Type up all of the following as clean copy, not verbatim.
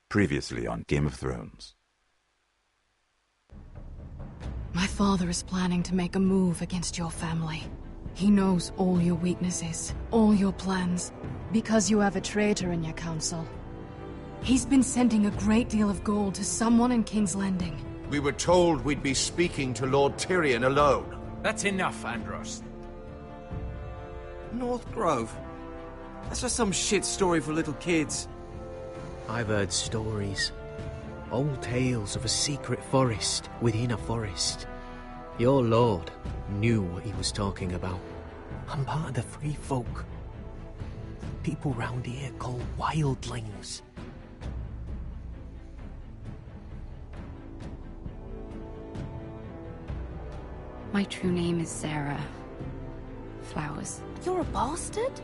Previously on Game of Thrones. My father is planning to make a move against your family. He knows all your weaknesses, all your plans, because you have a traitor in your council. He's been sending a great deal of gold to someone in King's Landing. We were told we'd be speaking to Lord Tyrion alone. That's enough, Andros. North Grove? That's just some shit story for little kids. I've heard stories. Old tales of a secret forest within a forest. Your lord knew what he was talking about. I'm part of the free folk. People round here called wildlings. My true name is Sarah Flowers. You're a bastard?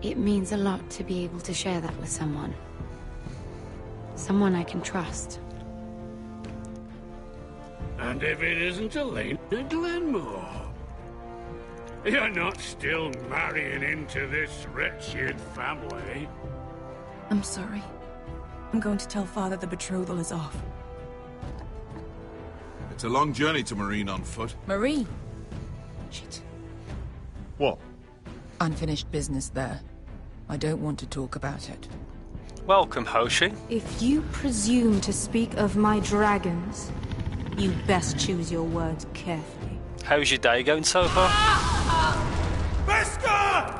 It means a lot to be able to share that with someone. Someone I can trust. And if it isn't Elena Glenmore? You're not still marrying into this wretched family? I'm sorry. I'm going to tell Father the betrothal is off. It's a long journey to Marine on foot. Marine? Shit. What? Unfinished business there. I don't want to talk about it. Welcome, Hoshi. If you presume to speak of my dragons, you best choose your words carefully. How's your day going so far? Beskar!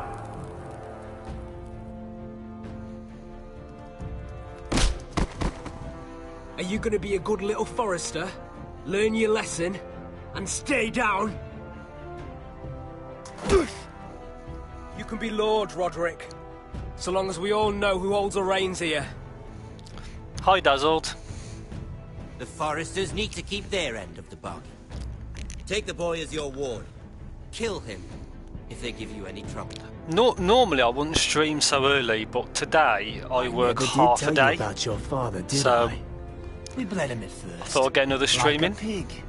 Are you gonna be a good little forester? Learn your lesson, and stay down? You can be Lord, Roderick. So long as we all know who holds the reins here. Hi, Dazzled. The Foresters need to keep their end of the bargain. Take the boy as your ward. Kill him if they give you any trouble. Normally I wouldn't stream so early, but today I work half a day. About your father, did so I? We bled him at first. I thought I'd get another stream in. Like a pig.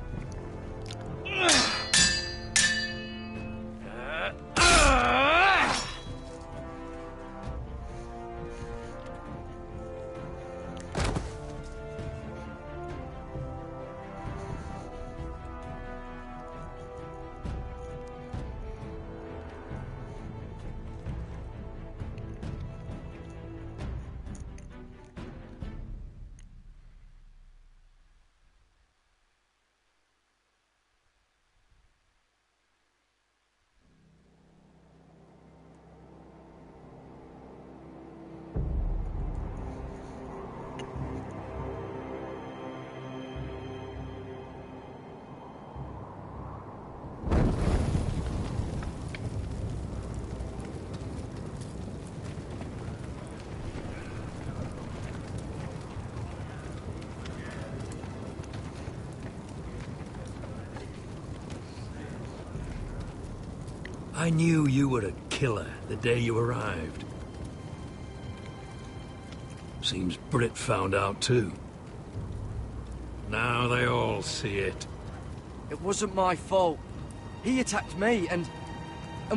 I knew you were a killer the day you arrived. Seems Britt found out too. Now they all see it. It wasn't my fault. He attacked me, and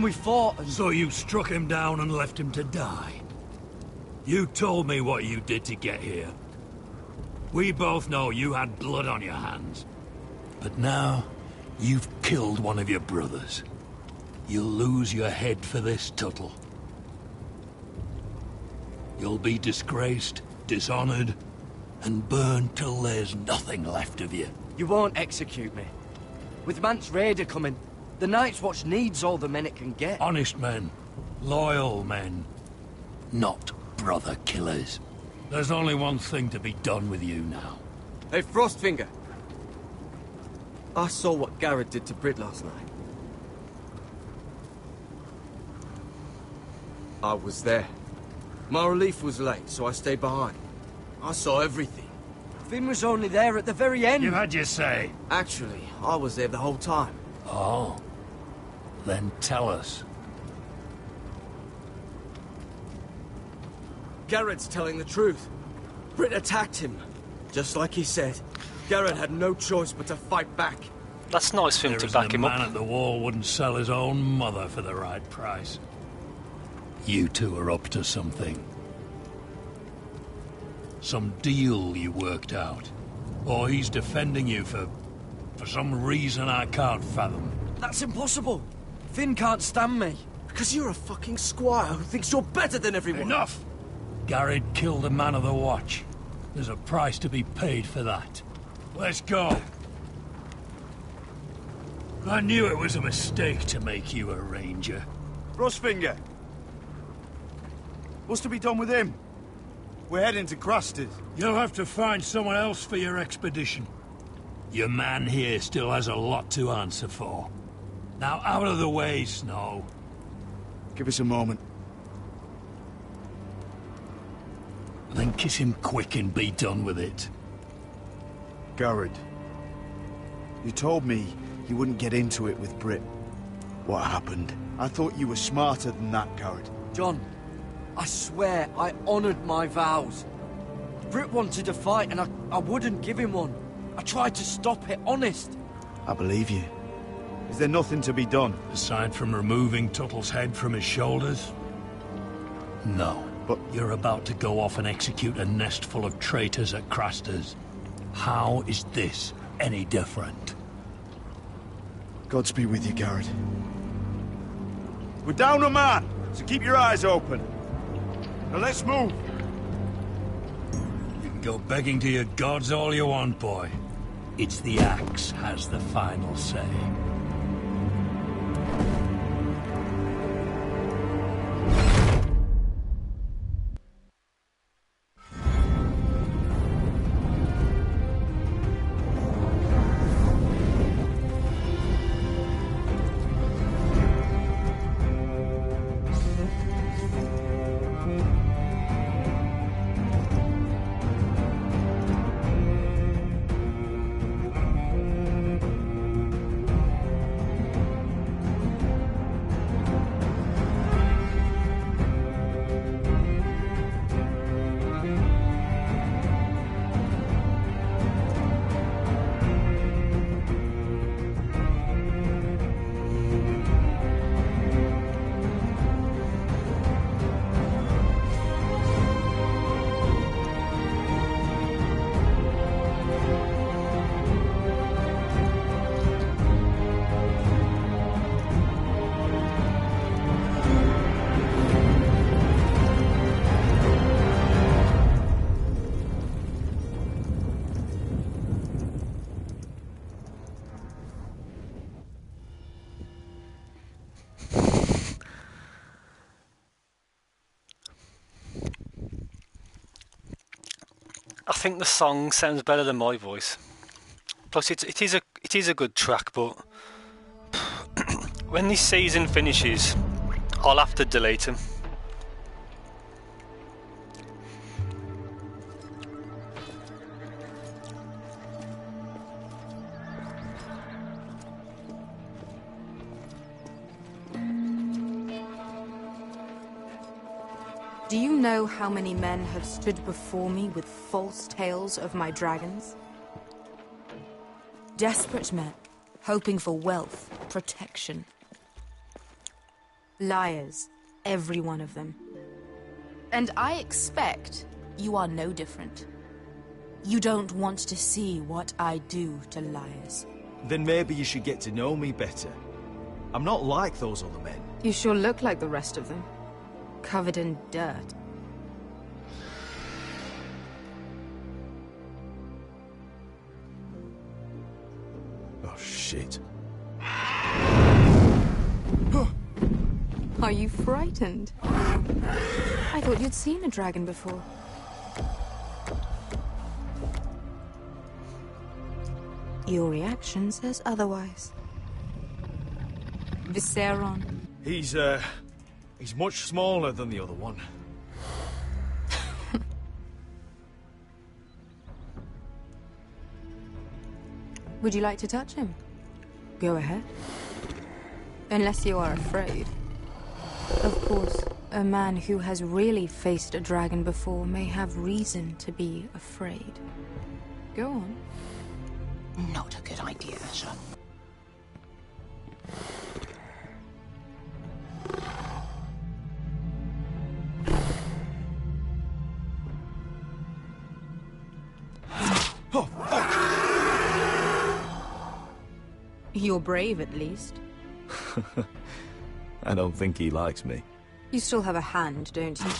we fought, and... So you struck him down and left him to die? You told me what you did to get here. We both know you had blood on your hands. But now, you've killed one of your brothers. You'll lose your head for this, Tuttle. You'll be disgraced, dishonored, and burned till there's nothing left of you. You won't execute me. With Mance Raider coming, the Night's Watch needs all the men it can get. Honest men. Loyal men. Not brother killers. There's only one thing to be done with you now. Hey, Frostfinger. I saw what Garrett did to Britt last night. I was there. My relief was late, so I stayed behind. I saw everything. Finn was only there at the very end. You had your say. Actually, I was there the whole time. Oh. Then tell us. Garrett's telling the truth. Britt attacked him. Just like he said. Garrett had no choice but to fight back. That's nice for him to back him up. A man at the wall wouldn't sell his own mother for the right price. You two are up to something. Some deal you worked out? Or he's defending you for some reason I can't fathom? That's impossible. Finn can't stand me. Because you're a fucking squire who thinks you're better than everyone. Enough! Garrett killed a man of the watch. There's a price to be paid for that. Let's go. I knew it was a mistake to make you a ranger. Frostfinger. What's to be done with him? We're heading to Craster's. You'll have to find someone else for your expedition. Your man here still has a lot to answer for. Now out of the way, Snow. Give us a moment. Then kiss him quick and be done with it. Garrett. You told me you wouldn't get into it with Britt. What happened? I thought you were smarter than that, Garrett. John, I swear I honored my vows. Britt wanted a fight and I wouldn't give him one. I tried to stop it, honest. I believe you. Is there nothing to be done? Aside from removing Tuttle's head from his shoulders? No. But you're about to go off and execute a nest full of traitors at Craster's. How is this any different? Godspeed with you, Garrett. We're down a man, so keep your eyes open. Now let's move. You can go begging to your gods all you want, boy. It's the axe has the final say. I think the song sounds better than my voice. Plus, it is a good track, but when this season finishes, I'll have to delete him. Do you know how many men have stood before me with false tales of my dragons? Desperate men, hoping for wealth, protection. Liars, every one of them. And I expect you are no different. You don't want to see what I do to liars. Then maybe you should get to know me better. I'm not like those other men. You sure look like the rest of them. Covered in dirt. Oh, shit. Are you frightened? I thought you'd seen a dragon before. Your reaction says otherwise. Visceron. He's much smaller than the other one. Would you like to touch him? Go ahead. Unless you are afraid. Of course, a man who has really faced a dragon before may have reason to be afraid. Go on. Not a good idea, sir. You're brave, at least. I don't think he likes me. You still have a hand, don't you?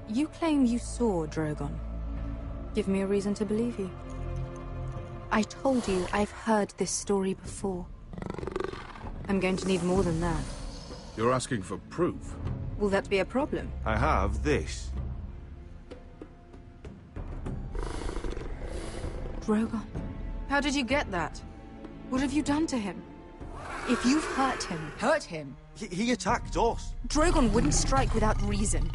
You claim you saw Drogon. Give me a reason to believe you. I told you I've heard this story before. I'm going to need more than that. You're asking for proof? Will that be a problem? I have this. Drogon, how did you get that? What have you done to him? If you've hurt him... Hurt him? He attacked us. Drogon wouldn't strike without reason.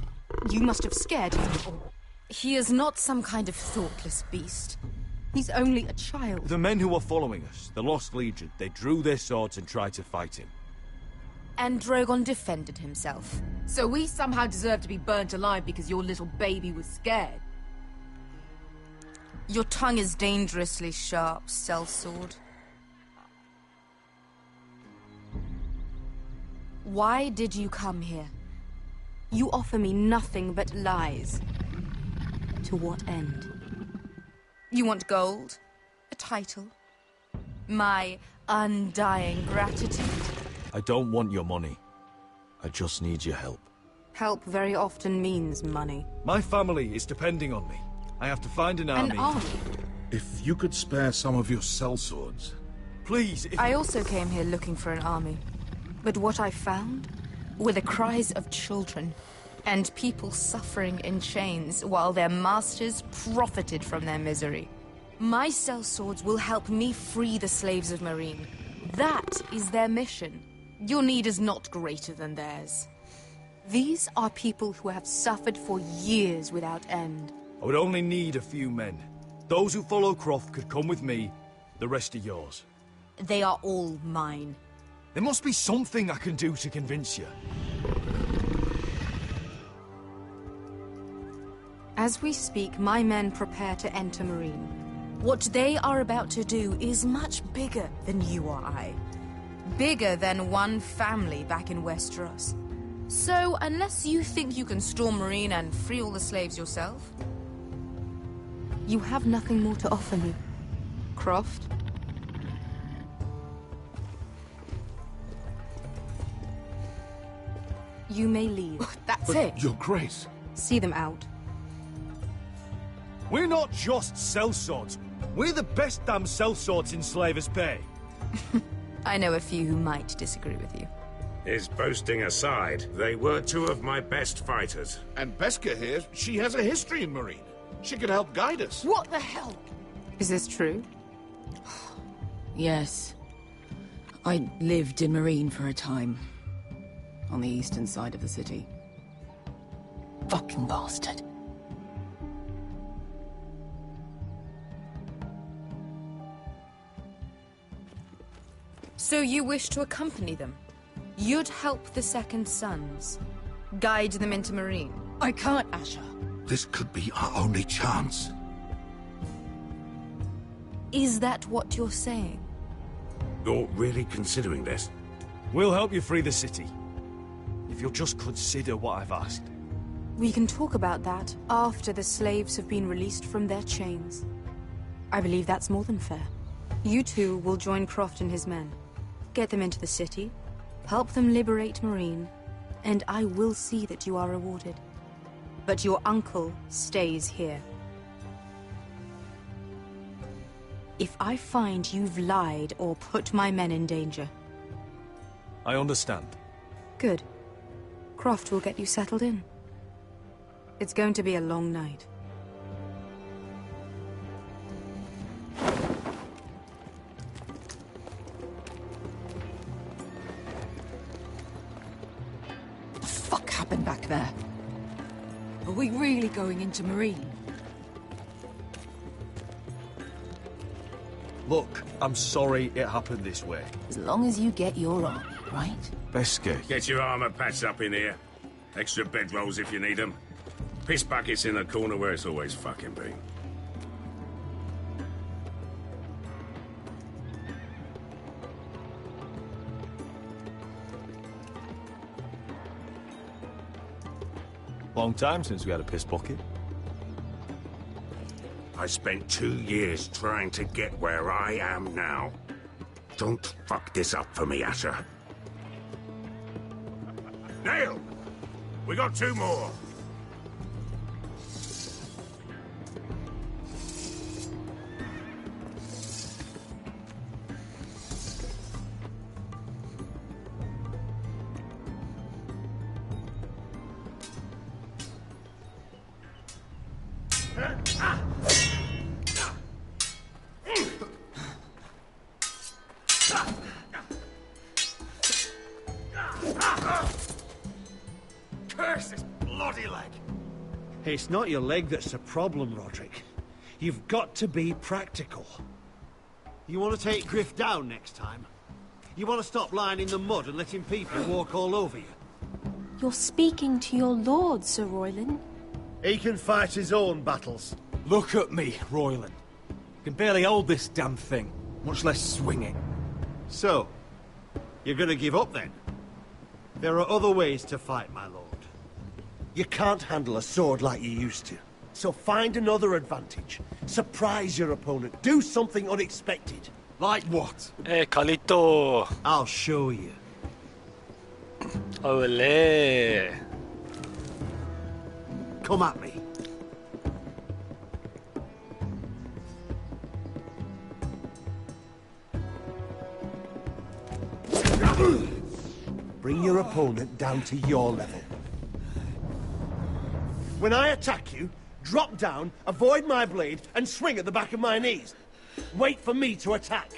You must have scared him. He is not some kind of thoughtless beast. He's only a child. The men who were following us, the Lost Legion, they drew their swords and tried to fight him. And Drogon defended himself. So we somehow deserve to be burnt alive because your little baby was scared? Your tongue is dangerously sharp, sellsword. Why did you come here? You offer me nothing but lies. To what end? You want gold? A title? My undying gratitude? I don't want your money. I just need your help. Help very often means money. My family is depending on me. I have to find an army. An army? If you could spare some of your sellswords. Please, I also came here looking for an army. But what I found were the cries of children and people suffering in chains while their masters profited from their misery. My sellswords will help me free the slaves of Meereen. That is their mission. Your need is not greater than theirs. These are people who have suffered for years without end. I would only need a few men. Those who follow Croft could come with me. The rest are yours. They are all mine. There must be something I can do to convince you. As we speak, my men prepare to enter Meereen. What they are about to do is much bigger than you or I. Bigger than one family back in Westeros. So, unless you think you can storm Meereen and free all the slaves yourself, you have nothing more to offer me, Croft. You may leave. That's it. Your Grace. See them out. We're not just sellswords. We're the best damn sellswords in Slavers Bay. I know a few who might disagree with you. His boasting aside, they were two of my best fighters. And Beskha here, she has a history in Meereen. She could help guide us. What the hell? Is this true? Yes. I lived in Meereen for a time. On the eastern side of the city. Fucking bastard. So you wish to accompany them? You'd help the Second Sons? Guide them into Meereen? I can't, Asher. This could be our only chance. Is that what you're saying? You're really considering this? We'll help you free the city. If you'll just consider what I've asked. We can talk about that after the slaves have been released from their chains. I believe that's more than fair. You two will join Croft and his men. Get them into the city, help them liberate Meereen, and I will see that you are rewarded. But your uncle stays here. If I find you've lied or put my men in danger... I understand. Good. Croft will get you settled in. It's going to be a long night. What the fuck happened back there? Are we really going into Meereen? Look, I'm sorry it happened this way. As long as you get your army, right? Beskha. Get your armor patched up in here. Extra bedrolls if you need them. Piss buckets in the corner where it's always fucking been. Long time since we had a piss bucket. I spent 2 years trying to get where I am now. Don't fuck this up for me, Asher. Nail! We got 2 more. Curse this bloody leg! It's not your leg that's the problem, Roderick. You've got to be practical. You want to take Griff down next time? You want to stop lying in the mud and letting people walk all over you? You're speaking to your lord, Sir Royland. He can fight his own battles. Look at me, Royland. Can barely hold this damn thing, much less swing it. So, you're gonna give up then? There are other ways to fight, my lord. You can't handle a sword like you used to. So find another advantage. Surprise your opponent. Do something unexpected. Like what? Carlito. I'll show you. Ole. Come at me. Bring your opponent down to your level. When I attack you, drop down, avoid my blade, and swing at the back of my knees. Wait for me to attack.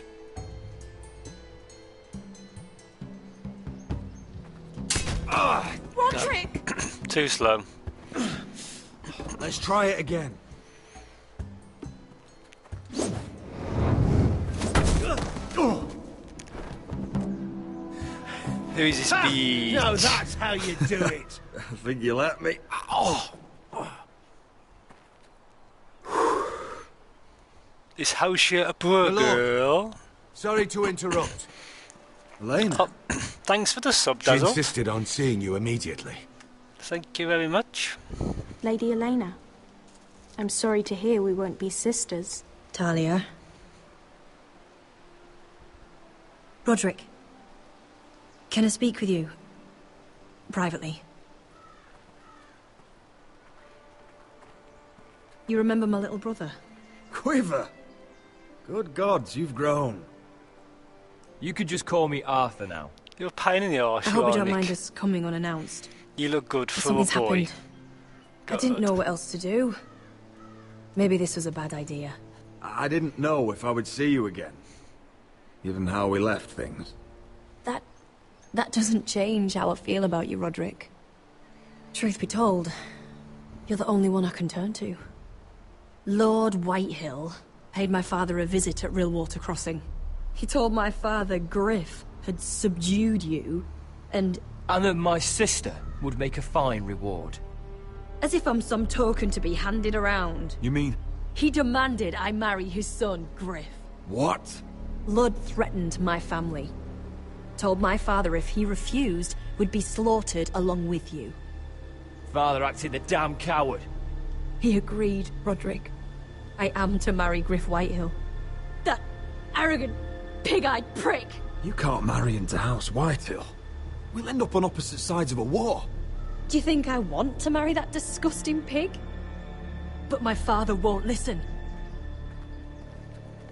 Roderick! Too slow. Let's try it again. Who is this beast? No, that's how you do it. I think you let me. Oh! Is house here a poor girl? Sorry to interrupt. Elena. Oh, thanks for the sub, She Dazzle. insisted on seeing you immediately. Thank you very much. Lady Elena, I'm sorry to hear we won't be sisters. Talia. Roderick. Can I speak with you? Privately. You remember my little brother? Quiver! Good gods, you've grown. You could just call me Arthur now. You're a pain in the arse, I hope you don't mind us coming unannounced. You look good for a Something's boy. happened. I didn't know what else to do. Maybe this was a bad idea. I didn't know if I would see you again. Given how we left things. That doesn't change how I feel about you, Roderick. Truth be told, you're the only one I can turn to. Lord Whitehill paid my father a visit at Rillwater Crossing. He told my father Griff had subdued you, and that my sister would make a fine reward. as if I'm some token to be handed around. You mean... He demanded I marry his son, Griff. What? Lud threatened my family. Told my father if he refused, would be slaughtered along with you. Father acted the damn coward. He agreed, Roderick. I am to marry Griff Whitehill. That arrogant, pig-eyed prick! You can't marry into House Whitehill. We'll end up on opposite sides of a war. Do you think I want to marry that disgusting pig? But my father won't listen.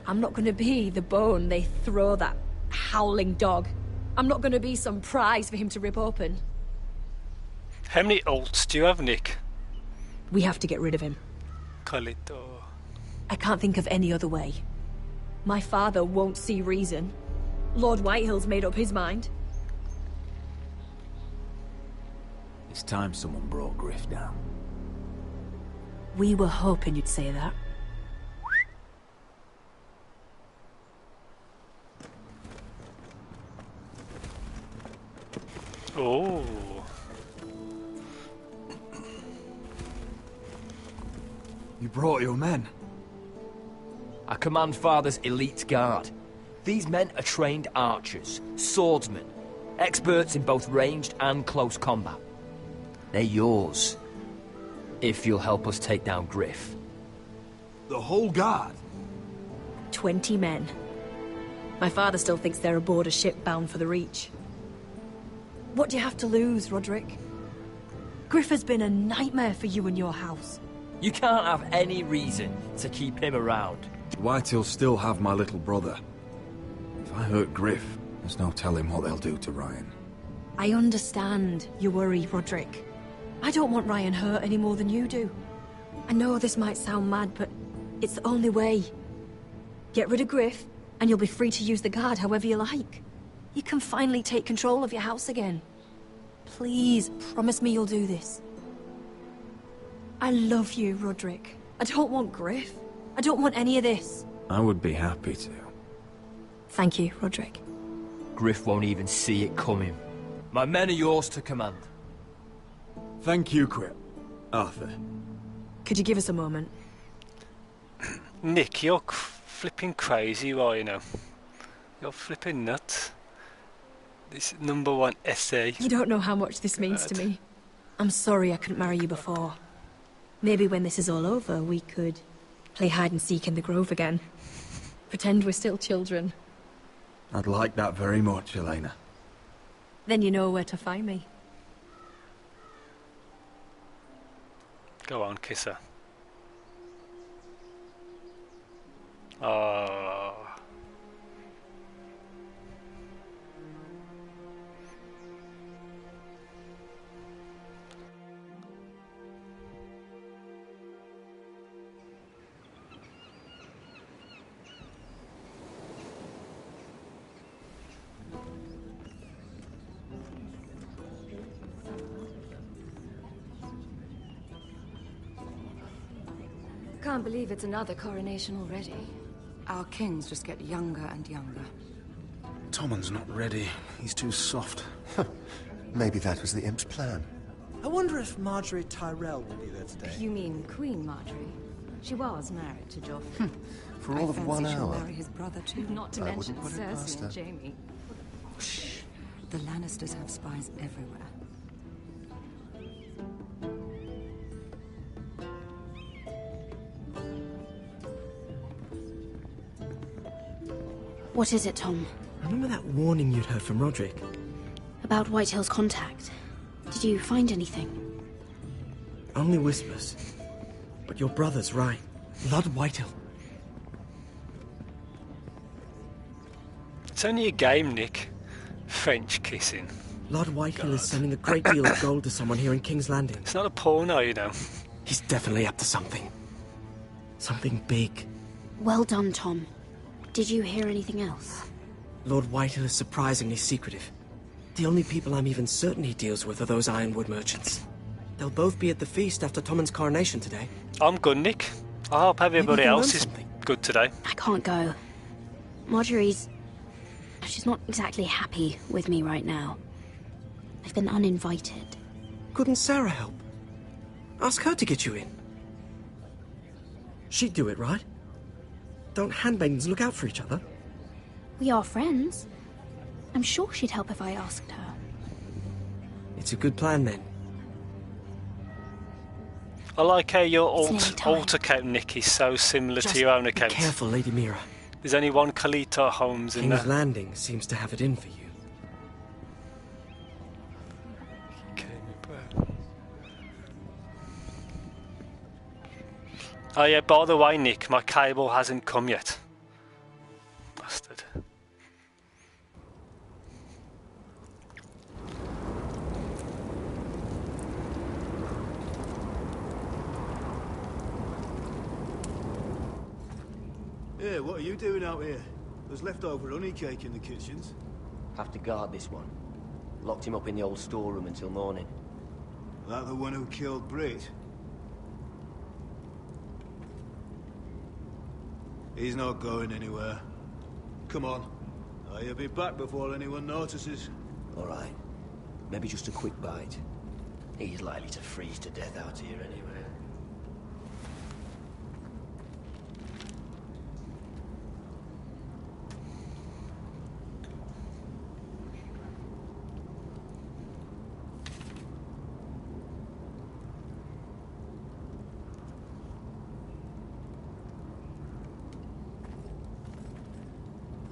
I'm not gonna be the bone they throw that howling dog. I'm not gonna be some prize for him to rip open. How many ults do you have, Nick? We have to get rid of him. Carlito. I can't think of any other way. My father won't see reason. Lord Whitehill's made up his mind. It's time someone brought Griff down. We were hoping you'd say that. Oh. You brought your men. I command Father's elite guard. These men are trained archers, swordsmen, experts in both ranged and close combat. They're yours, if you'll help us take down Griff. The whole guard? 20 men. My father still thinks they're aboard a ship bound for the Reach. What do you have to lose, Roderick? Griff has been a nightmare for you and your house. You can't have any reason to keep him around. White'll still have my little brother. If I hurt Griff, there's no telling what they'll do to Ryan. I understand your worry, Roderick. I don't want Ryan hurt any more than you do. I know this might sound mad, but it's the only way. Get rid of Griff, and you'll be free to use the guard however you like. You can finally take control of your house again. Please, promise me you'll do this. I love you, Roderick. I don't want Griff. I don't want any of this. I would be happy to. Thank you, Roderick. Griff won't even see it coming. My men are yours to command. Thank you, Quip. Arthur. Could you give us a moment? Nick, you're flipping crazy, you are, you know. You're flipping nuts. This #1 essay. You don't know how much this means to me. I'm sorry I couldn't marry you before. Maybe when this is all over, we could play hide and seek in the grove again. Pretend we're still children. I'd like that very much, Elena. Then you know where to find me. Go on, kiss her. Oh. Can't believe it's another coronation already. Our kings just get younger and younger. Tommen's not ready. He's too soft. Maybe that was the imp's plan. I wonder if Marjorie Tyrell will be there today. You mean Queen Marjorie? She was married to Joffrey. For all of 1 she'll hour. marry his brother too, not to I mention wouldn't put it past Cersei her. and Jaime. Shh. The Lannisters have spies everywhere. What is it, Tom? Remember that warning you'd heard from Roderick? About Whitehill's contact. Did you find anything? Only whispers. But your brother's right. Lord Whitehill. It's only a game, Nick. French kissing. Lord Whitehill is sending a great deal of gold to someone here in King's Landing. It's not a porno, you know. He's definitely up to something. Something big. Well done, Tom. Did you hear anything else? Lord Whitehill is surprisingly secretive. The only people I'm even certain he deals with are those ironwood merchants. They'll both be at the feast after Tommen's coronation today. I'm good, Nick. I hope everybody Maybe you else learn is something. good today. I can't go. She's not exactly happy with me right now. I've been uninvited. Couldn't Sarah help? Ask her to get you in. She'd do it, right? Don't handmaidens look out for each other? We are friends. I'm sure she'd help if I asked her. It's a good plan, then. I like how your It's nearly time. alt account, Nick, is so similar Just to your own be account. careful, Lady Mira. There's only one Kalita Holmes in King's there. Landing seems to have it in for you. Oh yeah, by the way, Nick, my cable hasn't come yet. Bastard. Yeah, what are you doing out here? There's leftover honey cake in the kitchens. Have to guard this one. Locked him up in the old storeroom until morning. That the one who killed Brit? He's not going anywhere. Come on. I'll be back before anyone notices. All right. Maybe just a quick bite. He's likely to freeze to death out here anyway.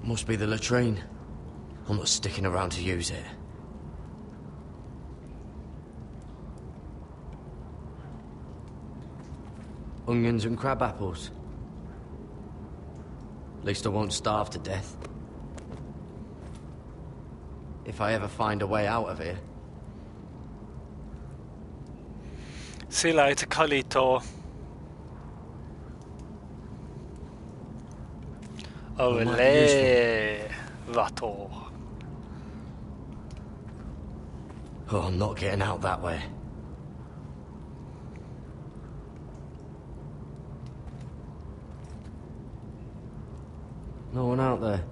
Must be the latrine. I'm not sticking around to use it. Onions and crab apples. At least I won't starve to death. If I ever find a way out of here. See you later, Carlito. Olé, vato. Oh, I'm not getting out that way. No one out there.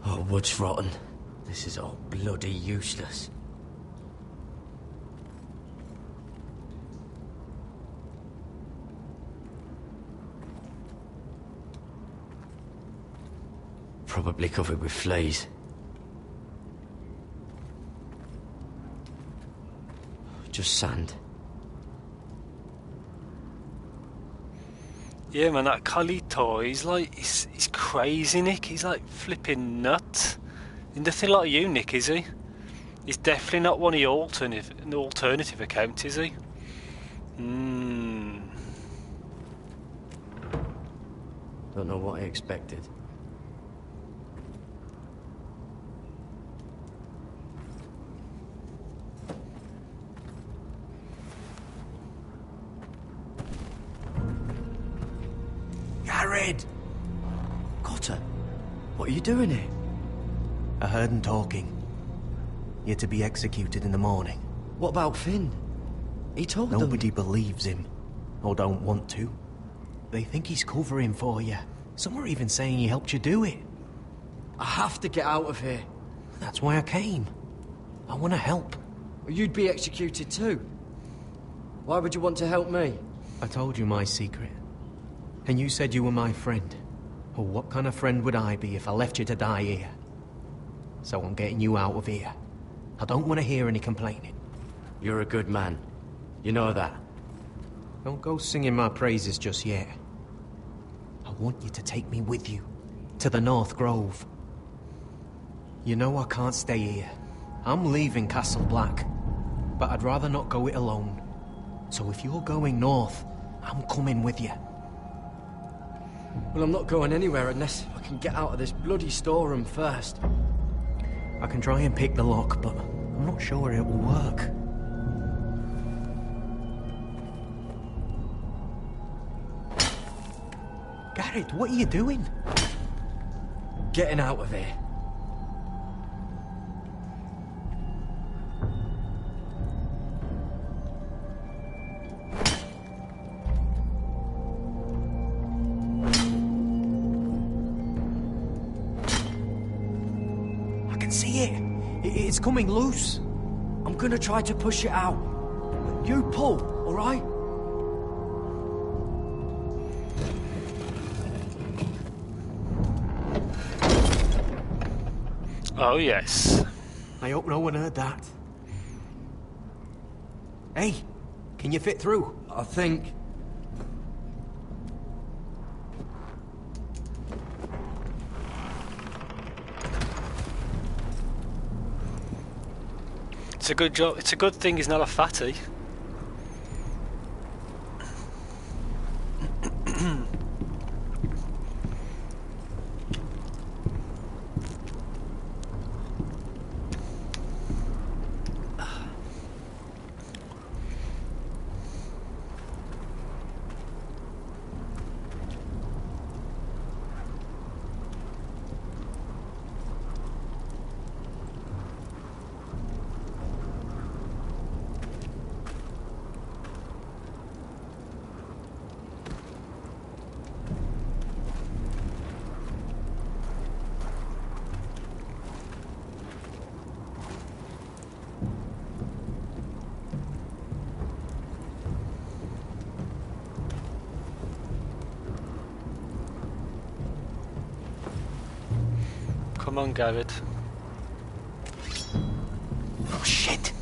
Oh, wood's rotten. This is all bloody useless. Probably covered with fleas. Just sand. Yeah, man, that Carlito, he's crazy, Nick. He's like flipping nuts. He's nothing like you, Nick, is he? He's definitely not one of your alternative accounts, is he? Don't know what I expected. Jared! Cotter, what are you doing here? I heard him talking. You're to be executed in the morning. What about Finn? He told them... Nobody believes him. Or don't want to. They think he's covering for you. Some are even saying he helped you do it. I have to get out of here. That's why I came. I want to help. You'd be executed too. Why would you want to help me? I told you my secret. And you said you were my friend. Well, what kind of friend would I be if I left you to die here? So I'm getting you out of here. I don't want to hear any complaining. You're a good man. You know that. Don't go singing my praises just yet. I want you to take me with you. To the North Grove. You know I can't stay here. I'm leaving Castle Black. But I'd rather not go it alone. So if you're going north, I'm coming with you. Well, I'm not going anywhere unless I can get out of this bloody storeroom first. I can try and pick the lock, but I'm not sure it will work. Garrett, what are you doing? Getting out of here. It's coming loose. I'm gonna try to push it out. You pull, all right? Oh, yes. I hope no one heard that. Hey, can you fit through? I think... It's a good job. It's a good thing he's not a fatty. Come on, Garrett. Oh, shit!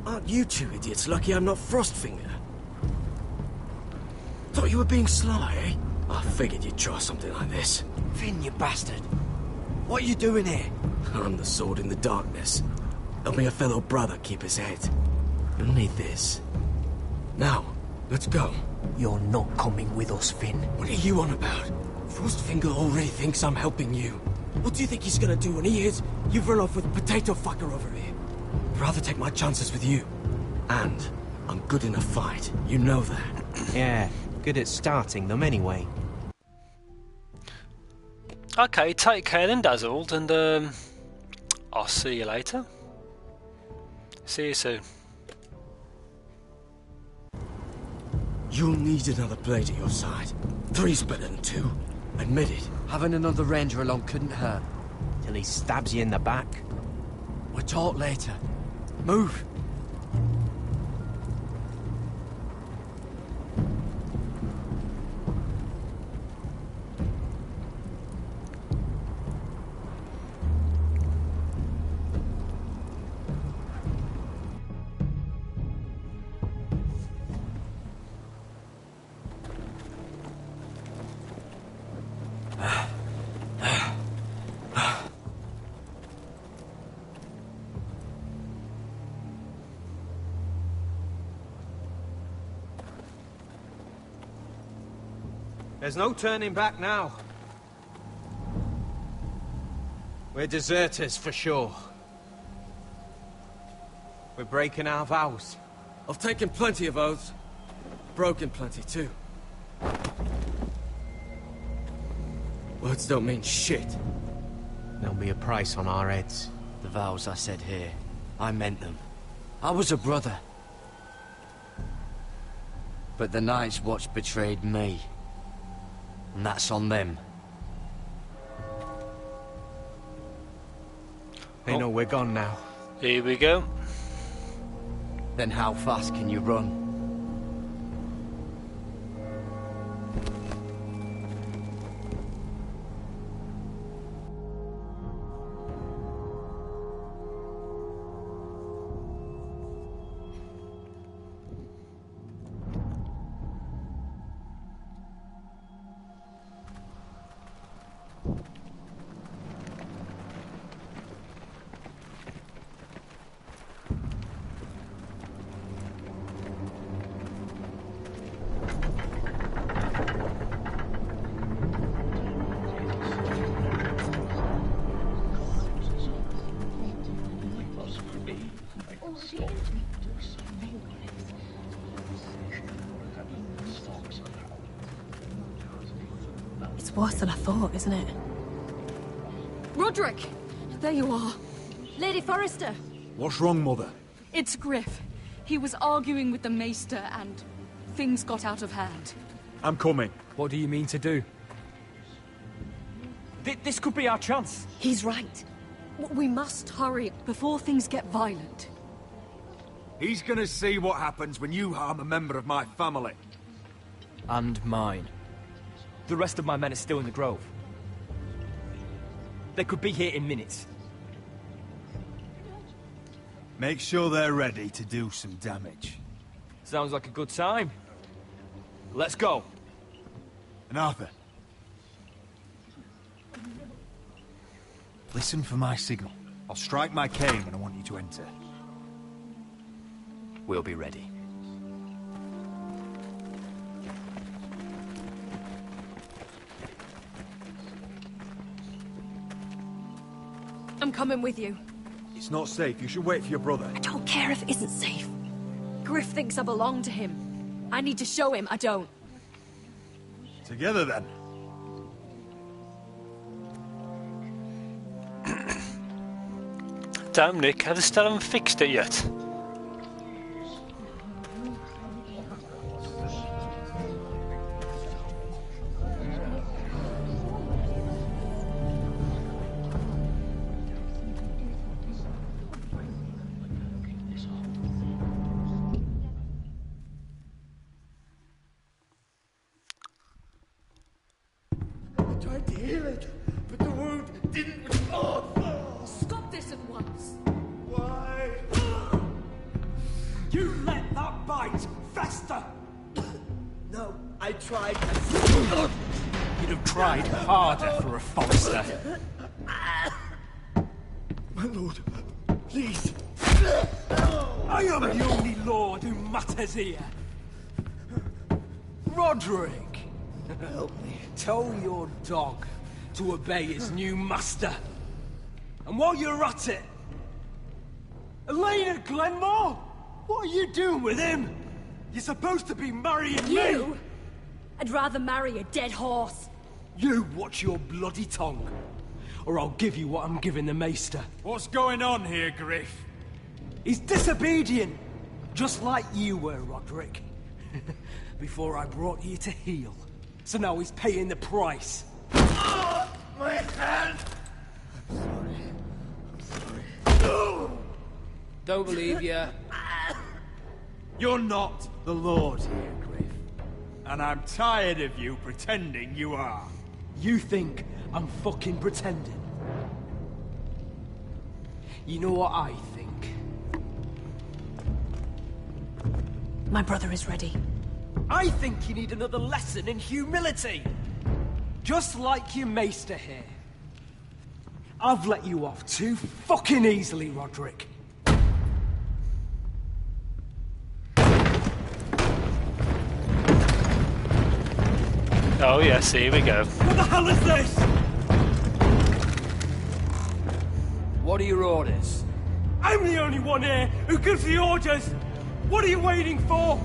Aren't you two idiots lucky I'm not Frostfinger? Thought you were being sly, eh? I figured you'd try something like this. Finn, you bastard. What are you doing here? I'm the sword in the darkness. Help me a fellow brother keep his head. You'll need this. Now, let's go. You're not coming with us, Finn. What are you on about? Frostfinger already thinks I'm helping you. What do you think he's gonna do when he hears you've run off with Potato Fucker over here? I'd rather take my chances with you. And I'm good in a fight. You know that. Yeah, good at starting them anyway. Okay, take care then, Dazzled, and I'll see you later. See you soon. You'll need another blade at your side. 3's better than 2. Admit it. Having another ranger along couldn't hurt. Till he stabs you in the back. We'll talk later. Move. There's no turning back now. We're deserters for sure. We're breaking our vows. I've taken plenty of oaths. Broken plenty too. Words don't mean shit. There'll be a price on our heads. The vows I said here, I meant them. I was a brother. But the Night's Watch betrayed me. And that's on them. They know we're gone now. Here we go. Then how fast can you run? It's worse than I thought, isn't it? Roderick! There you are. Lady Forrester! What's wrong, Mother? It's Griff. He was arguing with the Maester and things got out of hand. I'm coming. What do you mean to do? This could be our chance. He's right. We must hurry before things get violent. He's gonna see what happens when you harm a member of my family. And mine. The rest of my men are still in the grove. They could be here in minutes. Make sure they're ready to do some damage. Sounds like a good time. Let's go. And Arthur, listen for my signal. I'll strike my cane when I want you to enter. We'll be ready. I'm coming with you. It's not safe. You should wait for your brother. I don't care if it isn't safe. Griff thinks I belong to him. I need to show him I don't. Together, then. Damn, Nick, have they still haven't fixed it yet? Tried to heal it, but the wound didn't respond. Stop this at once. Why? You let that bite fester. No, I tried. You'd have tried harder for a Forrester. My lord, please. I am the only lord who matters here. Roderick, help me. Tell your dog to obey his new master. And while you're at it, Elena Glenmore, what are you doing with him? You're supposed to be marrying You? me. I'd rather marry a dead horse. You watch your bloody tongue, or I'll give you what I'm giving the Maester. What's going on here, Griff? He's disobedient, just like you were, Roderick. Before I brought you to heel. So now he's paying the price. Oh, my hand! I'm sorry. Don't believe you. You're not the Lord here, Griff. And I'm tired of you pretending you are. You think I'm fucking pretending? You know what I think? My brother is ready. I think you need another lesson in humility. Just like your Maester here. I've let you off too fucking easily, Roderick. Oh yes, here we go. What the hell is this? What are your orders? I'm the only one here who gives the orders. What are you waiting for?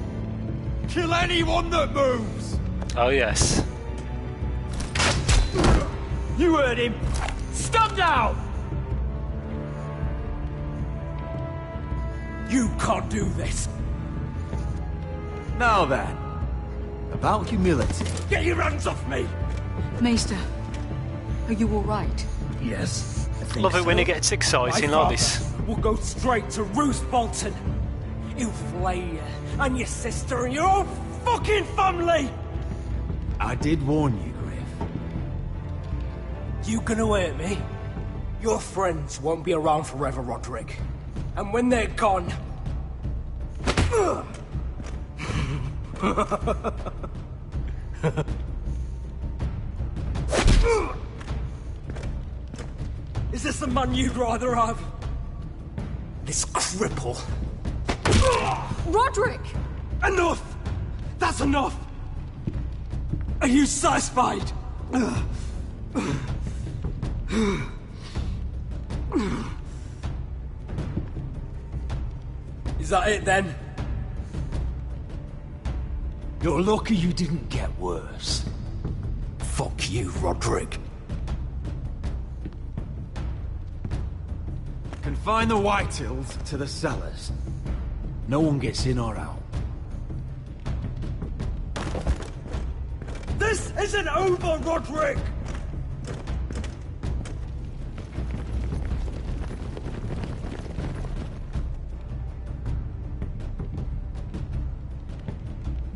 Kill anyone that moves! Oh yes. You heard him. Stop now! You can't do this. Now then, about humility. Get your hands off me! Maester, are you all right? Yes, I think Love it so. when it gets exciting My like father this. will go straight to Roose Bolton. He'll flay you, and your sister, and your whole fucking family! I did warn you, Griff. You gonna hurt me? Your friends won't be around forever, Roderick. And when they're gone... Is this the man you'd rather have? This cripple. Roderick! Enough! That's enough! Are you satisfied? Is that it then? You're lucky you didn't get worse. Fuck you, Roderick. Confine the Whitehills to the cellars. No one gets in or out. This isn't over, Roderick!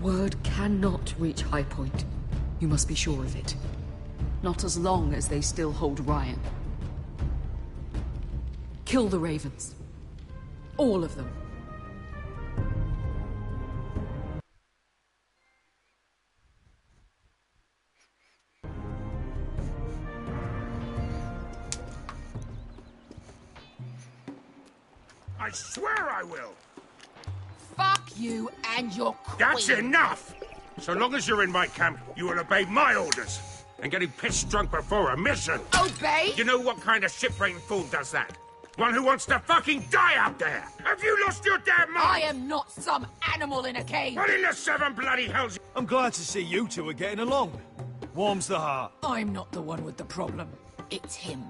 Word cannot reach High Point. You must be sure of it. Not as long as they still hold Ryan. Kill the Ravens. All of them. I swear I will! Fuck you and your queen. That's enough! So long as you're in my camp, you will obey my orders. And getting pissed drunk before a mission. Obey? You know what kind of ship-brained fool does that? One who wants to fucking die out there! Have you lost your damn mind? I am not some animal in a cage. What in the seven bloody hells? I'm glad to see you two are getting along. Warms the heart. I'm not the one with the problem. It's him.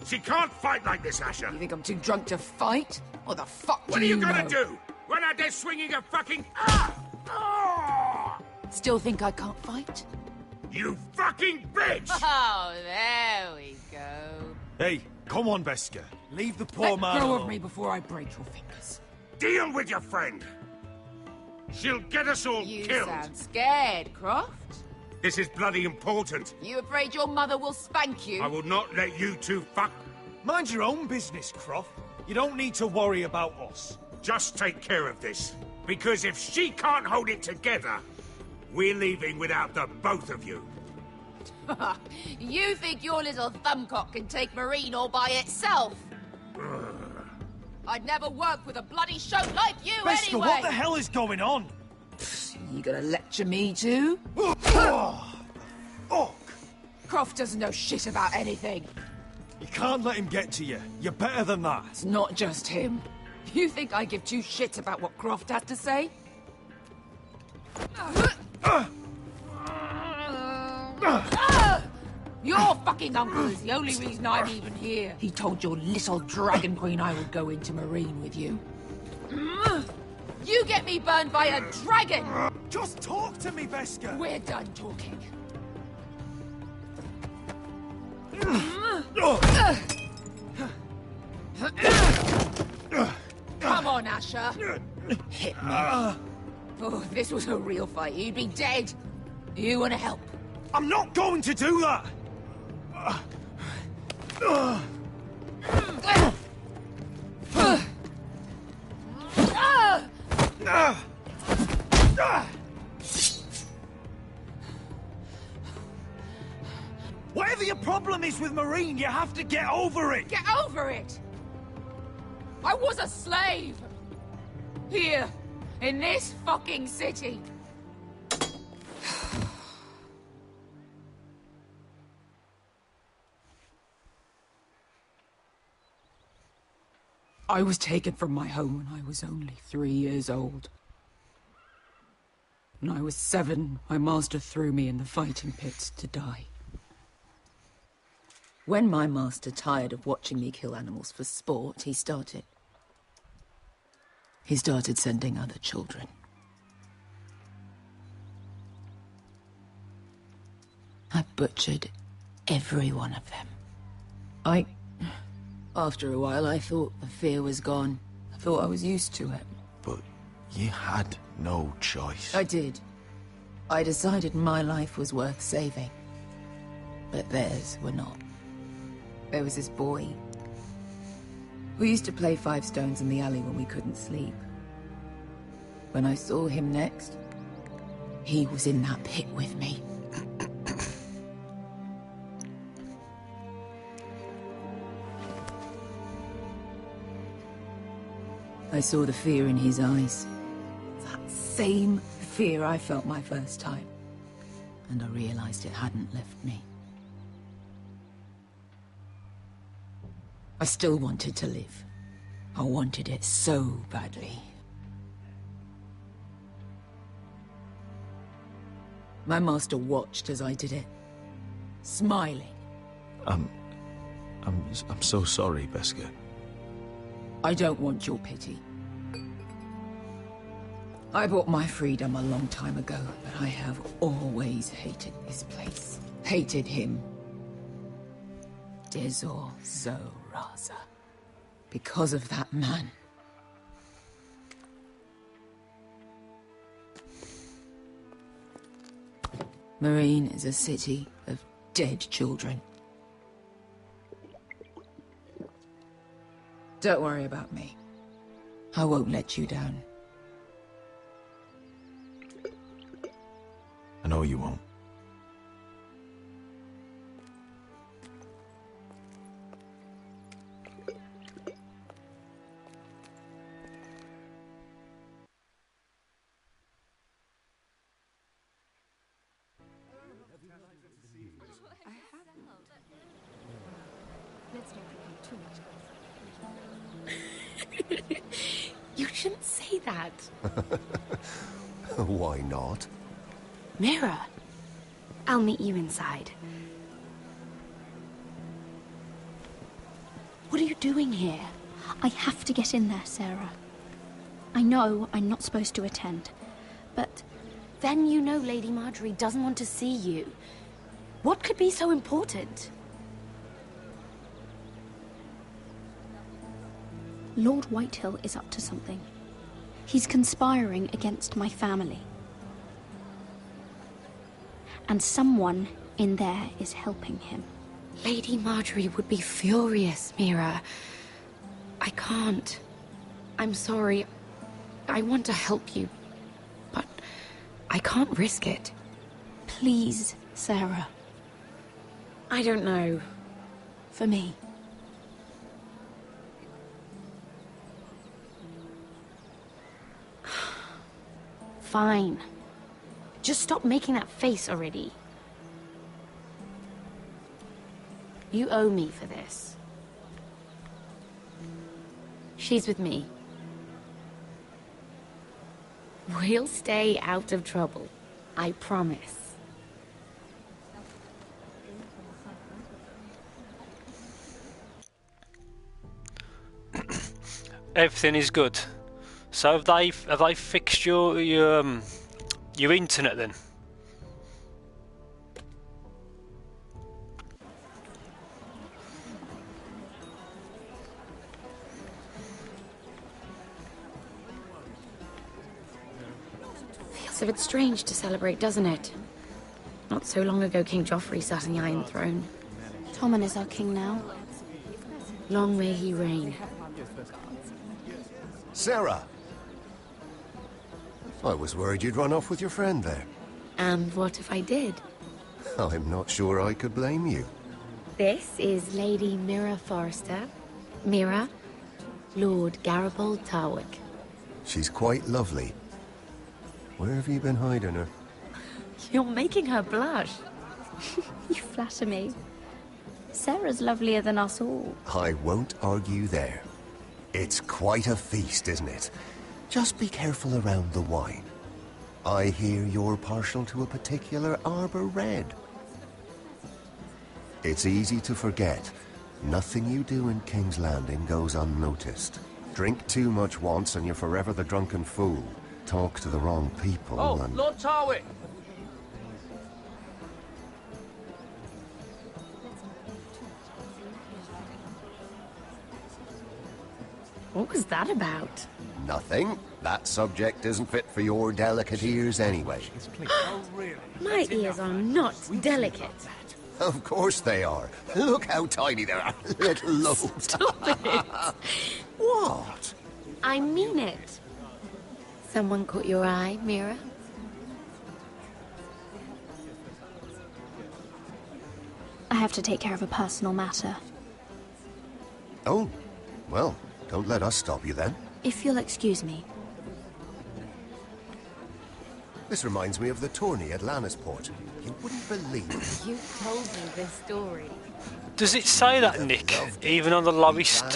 She can't fight like this, Asher. You think I'm too drunk to fight? What the fuck What do are you you gonna know? do? Run out there swinging a fucking... Still think I can't fight? You fucking bitch! Oh, there we go. Hey, come on, Beska. Leave the poor Let man go alone. of me before I break your fingers. Deal with your friend. She'll get us all You killed. sound scared, Croft. This is bloody important. You afraid your mother will spank you? I will not let you two fuck. Mind your own business, Croft. You don't need to worry about us. Just take care of this. Because if she can't hold it together, We're leaving without the both of you. You think your little thumbcock can take Marine all by itself? I'd never work with a bloody shote like you Beskha, anyway! what the hell is going on? You gonna lecture me too? Croft doesn't know shit about anything. You can't let him get to you. You're better than that. It's not just him. You think I give two shits about what Croft has to say? Your fucking uncle is the only reason I'm even here. He told your little dragon queen I would go into Marine with you. You get me burned by a dragon! Just talk to me, Beskha! We're done talking. Come on, Asher. Hit me. Oh, if this was a real fight, you'd be dead. You want to help? I'm not going to do that! Whatever your problem is with Marine, you have to get over it! Get over it! I was a slave! Here, in this fucking city. I was taken from my home when I was only 3 years old. When I was 7, my master threw me in the fighting pits to die. When my master tired of watching me kill animals for sport, he started sending other children. I butchered every one of them. After a while, I thought the fear was gone. I thought I was used to it. But you had no choice. I did. I decided my life was worth saving. But theirs were not. There was this boy. We used to play 5 stones in the alley when we couldn't sleep. When I saw him next, he was in that pit with me. I saw the fear in his eyes. That same fear I felt my first time. And I realized it hadn't left me. I still wanted to live. I wanted it so badly. My master watched as I did it, smiling. I'm so sorry, Beskha. I don't want your pity. I bought my freedom a long time ago, but I have always hated this place. Hated him. Dezor Zoraza. Because of that man. Marine is a city of dead children. Don't worry about me. I won't let you down. I know you won't. You shouldn't say that. Why not? Mira, I'll meet you inside. What are you doing here? I have to get in there, Sarah. I know I'm not supposed to attend, but... Then you know Lady Marjorie doesn't want to see you. What could be so important? Lord Whitehill is up to something. He's conspiring against my family. And someone in there is helping him. Lady Marjorie would be furious, Mira. I can't. I'm sorry. I want to help you, but I can't risk it. Please, Sarah. I don't know. For me. Fine. Just stop making that face already. You owe me for this. She's with me. We'll stay out of trouble. I promise. Everything is good. So have they fixed your internet then? Feels a bit strange to celebrate, doesn't it? Not so long ago King Joffrey sat on the Iron Throne. Tommen is our king now. Long may he reign. Sarah! I was worried you'd run off with your friend there. And what if I did? I'm not sure I could blame you. This is Lady Mira Forrester. Mira, Lord Garibald Tarwick. She's quite lovely. Where have you been hiding her? You're making her blush. You flatter me. Sarah's lovelier than us all. I won't argue there. It's quite a feast, isn't it? Just be careful around the wine. I hear you're partial to a particular Arbor Red. It's easy to forget. Nothing you do in King's Landing goes unnoticed. Drink too much once and you're forever the drunken fool. Talk to the wrong people and... Lord Tarwick! What was that about? Nothing. That subject isn't fit for your delicate ears anyway. My ears are not delicate. Of course they are. Look how tiny they are. Little lobes. Stop it. What? I mean it. Someone caught your eye, Mira? I have to take care of a personal matter. Oh, well, don't let us stop you then. If you'll excuse me. This reminds me of the tourney at Lannisport. You wouldn't believe it. You told me this story. Does it say that, Nick? Even on the lowest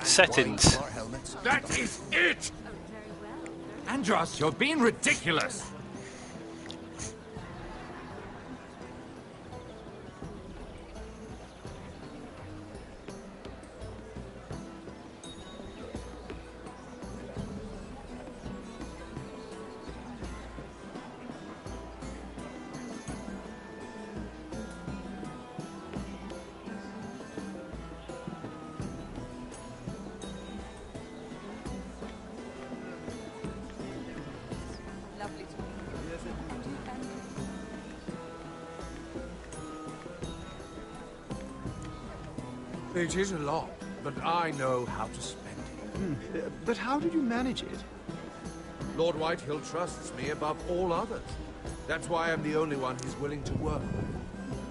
settings? That is it! Andros, you're being ridiculous! It is a lot, but I know how to spend it. But how did you manage it? Lord Whitehill trusts me above all others. That's why I'm the only one he's willing to work with.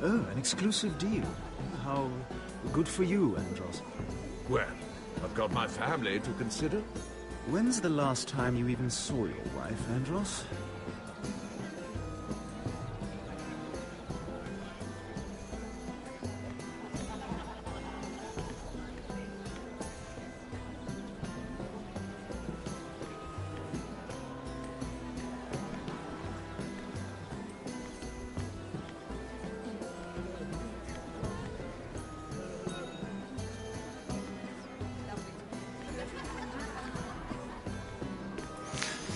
Oh, an exclusive deal. How good for you, Andros. Well, I've got my family to consider. When's the last time you even saw your wife, Andros?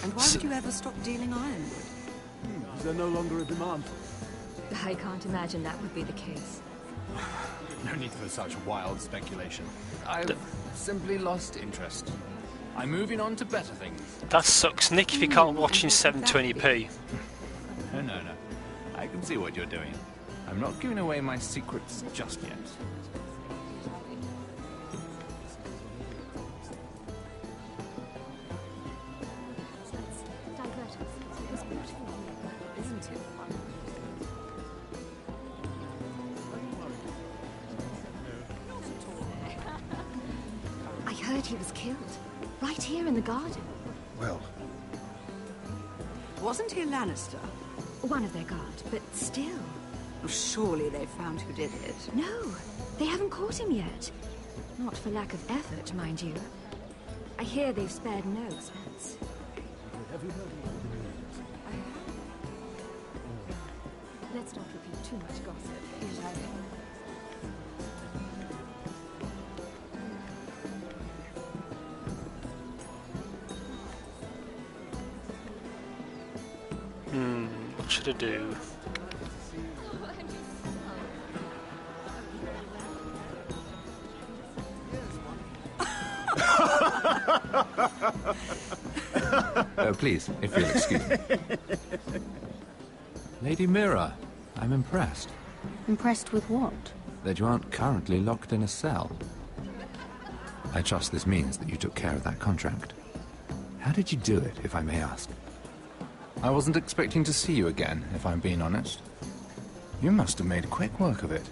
And why would you ever stop dealing ironwood? Is there no longer a demand? I can't imagine that would be the case. No need for such wild speculation. I've simply lost interest. I'm moving on to better things. That sucks, Nick, if you can't watch in 720p. No. I can see what you're doing. I'm not giving away my secrets just yet. killed. Right here in the garden. Well... Wasn't he a Lannister? One of their guard, but still. Well, surely they found who did it. No, they haven't caught him yet. Not for lack of effort, mind you. I hear they've spared no expense. Let's not repeat too much gossip. What should I do? Please, if you'll excuse me. Lady Mira, I'm impressed. Impressed with what? That you aren't currently locked in a cell. I trust this means that you took care of that contract. How did you do it, if I may ask? I wasn't expecting to see you again, if I'm being honest. You must have made quick work of it.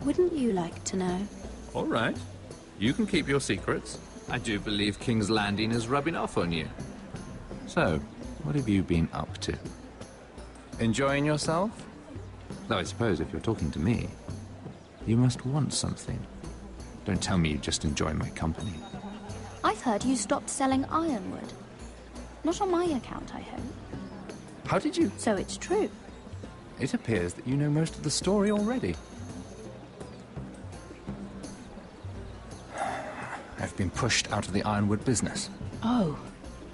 Wouldn't you like to know? All right. You can keep your secrets. I do believe King's Landing is rubbing off on you. So, what have you been up to? Enjoying yourself? Though I suppose if you're talking to me, you must want something. Don't tell me you just enjoy my company. I've heard you stopped selling ironwood. Not on my account, I hope. How did you... So it's true. It appears that you know most of the story already. I've been pushed out of the ironwood business. Oh.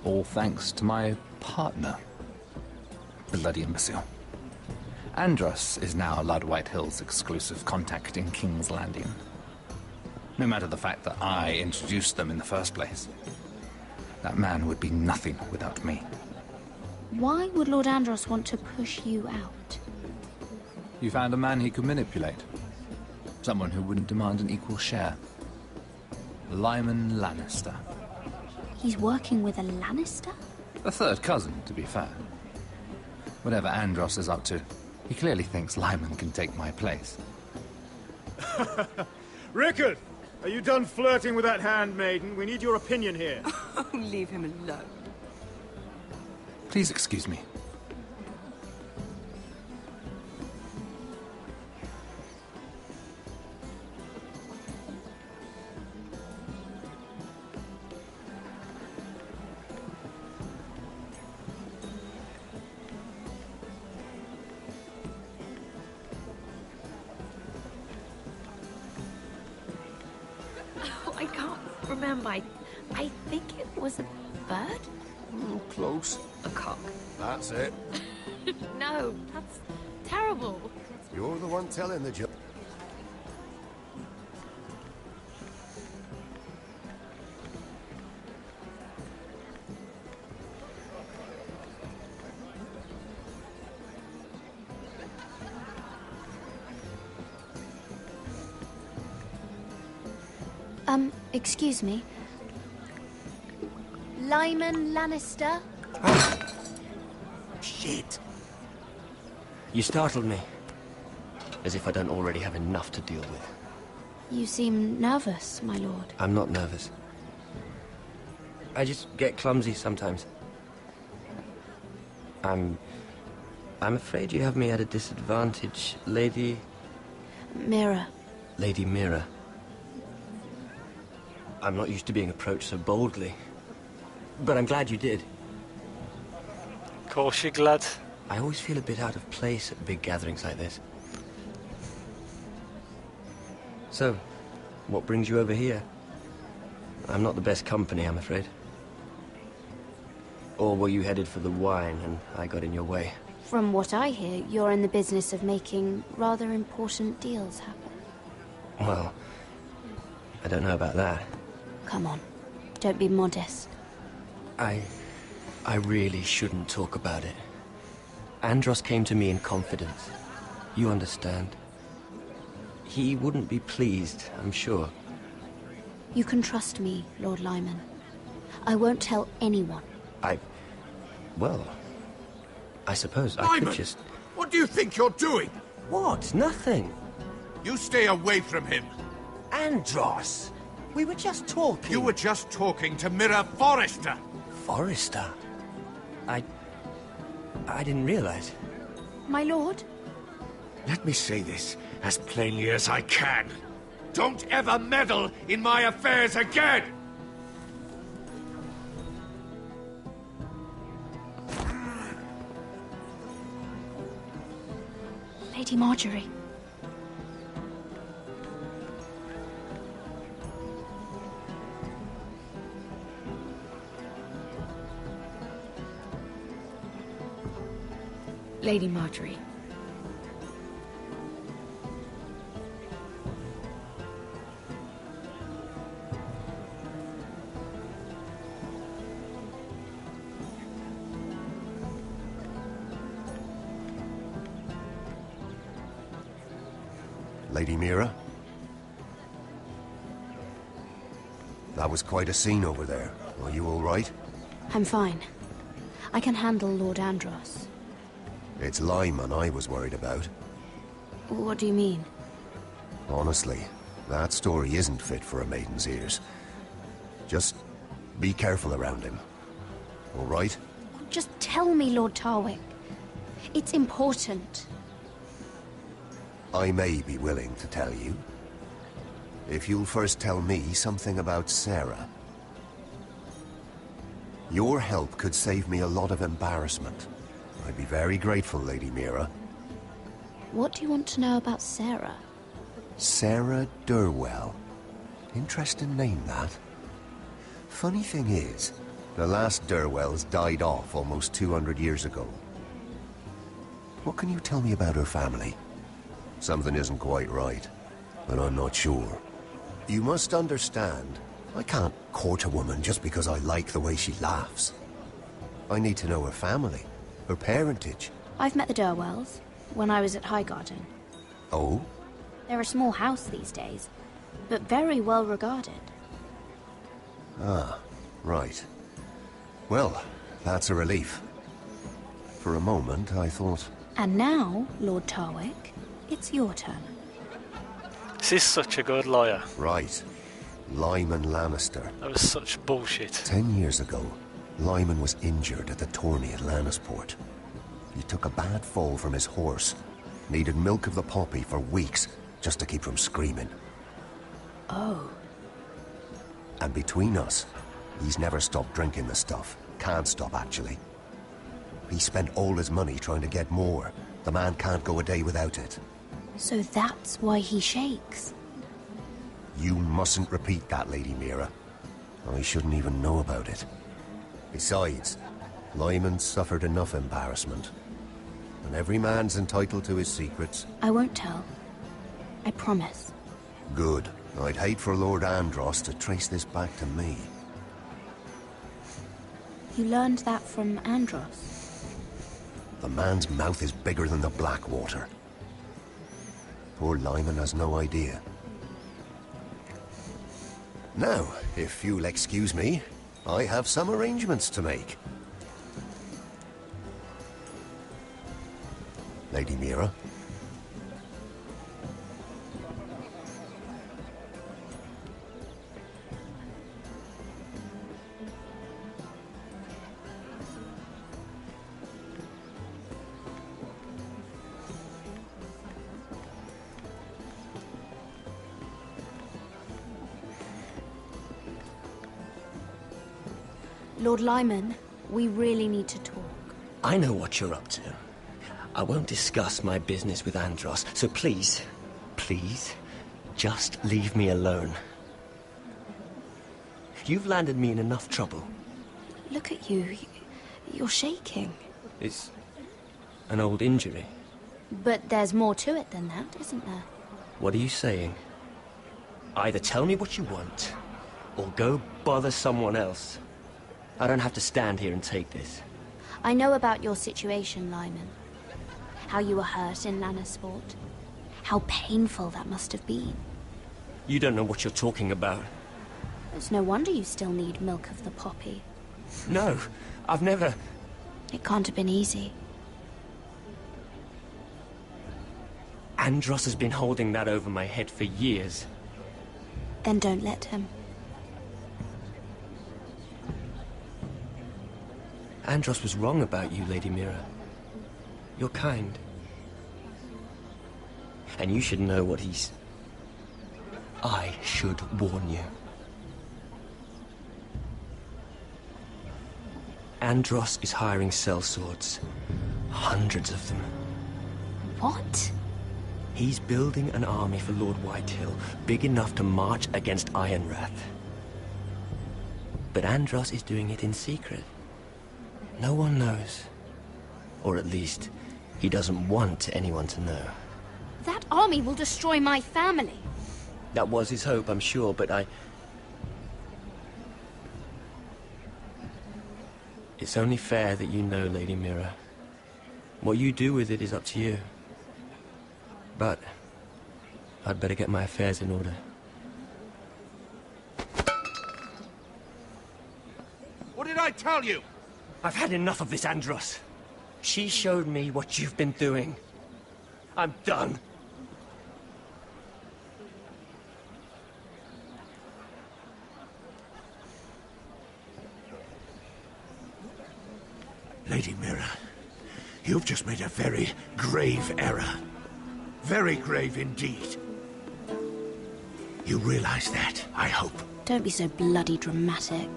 All thanks to my partner. Bloody imbecile. Andros is now Lord Whitehill's exclusive contact in King's Landing. No matter the fact that I introduced them in the first place. That man would be nothing without me. Why would Lord Andros want to push you out? You found a man he could manipulate. Someone who wouldn't demand an equal share. Lyman Lannister. He's working with a Lannister? A third cousin, to be fair. Whatever Andros is up to, he clearly thinks Lyman can take my place. Rickard! Are you done flirting with that handmaiden? We need your opinion here. Oh, leave him alone. Please excuse me. Oh, I can't remember. I think it was a bird? Close. A cock. That's it. No, that's terrible. You're the one telling the joke. Excuse me. Lyman Lannister? Shit. You startled me. As if I don't already have enough to deal with. You seem nervous, my lord. I'm not nervous. I just get clumsy sometimes. I'm afraid you have me at a disadvantage, Lady... Mira. Lady Mira. I'm not used to being approached so boldly. But I'm glad you did. Of course you're glad. I always feel a bit out of place at big gatherings like this. So, what brings you over here? I'm not the best company, I'm afraid. Or were you headed for the wine and I got in your way? From what I hear, you're in the business of making rather important deals happen. Well, I don't know about that. Come on, don't be modest. I really shouldn't talk about it. Andros came to me in confidence. You understand? He wouldn't be pleased, I'm sure. You can trust me, Lord Lyman. I won't tell anyone. Well, I suppose I Lyman, could just... what do you think you're doing? What? Nothing. You stay away from him. Andros! We were just talking. You were just talking to Mirror Forrester. Forrester? I didn't realize. My lord? Let me say this as plainly as I can. Don't ever meddle in my affairs again! Lady Marjorie. Lady Marjorie. Lady Mira? That was quite a scene over there. Are you all right? I'm fine. I can handle Lord Andros. It's Lyman I was worried about. What do you mean? Honestly, that story isn't fit for a maiden's ears. Just be careful around him. All right? Just tell me, Lord Tarwick. It's important. I may be willing to tell you. If you'll first tell me something about Sarah. Your help could save me a lot of embarrassment. I'd be very grateful, Lady Mira. What do you want to know about Sarah? Sarah Durwell. Interesting name, that. Funny thing is, the last Durwells died off almost 200 years ago. What can you tell me about her family? Something isn't quite right, but I'm not sure. You must understand, I can't court a woman just because I like the way she laughs. I need to know her family, her parentage. I've met the Durwells when I was at Highgarden. Oh? They're a small house these days, but very well regarded. Ah, right. Well, that's a relief. For a moment, I thought... And now, Lord Tarwick, it's your turn. This is such a good lawyer. Right. Lyman Lannister. That was such bullshit. 10 years ago, Lyman was injured at the tourney at Lannisport. He took a bad fall from his horse. Needed milk of the poppy for weeks, just to keep from screaming. Oh. And between us, he's never stopped drinking the stuff. Can't stop, actually. He spent all his money trying to get more. The man can't go a day without it. So that's why he shakes. You mustn't repeat that, Lady Mira. I shouldn't even know about it. Besides, Lyman suffered enough embarrassment. And every man's entitled to his secrets. I won't tell. I promise. Good. I'd hate for Lord Andros to trace this back to me. You learned that from Andros? The man's mouth is bigger than the Blackwater. Poor Lyman has no idea. Now, if you'll excuse me, I have some arrangements to make. Lady Mira? Lord Lyman, we really need to talk. I know what you're up to. I won't discuss my business with Andros, so please, please, just leave me alone. You've landed me in enough trouble. Look at you. You're shaking. It's an old injury. But there's more to it than that, isn't there? What are you saying? Either tell me what you want, or go bother someone else. I don't have to stand here and take this. I know about your situation, Lyman. How you were hurt in Lannisport. How painful that must have been. You don't know what you're talking about. It's no wonder you still need milk of the poppy. No, I've never... It can't have been easy. Andros has been holding that over my head for years. Then don't let him. Andros was wrong about you, Lady Mira. You're kind. And you should know what he's... I should warn you. Andros is hiring sellswords. Hundreds of them. What? He's building an army for Lord Whitehill, big enough to march against Ironrath. But Andros is doing it in secret. No one knows. Or at least, he doesn't want anyone to know. That army will destroy my family. That was his hope, I'm sure, but It's only fair that you know, Lady Mira. What you do with it is up to you. But I'd better get my affairs in order. What did I tell you? I've had enough of this, Andros. She showed me what you've been doing. I'm done. Lady Mira, you've just made a very grave error. Very grave indeed. You realize that, I hope. Don't be so bloody dramatic,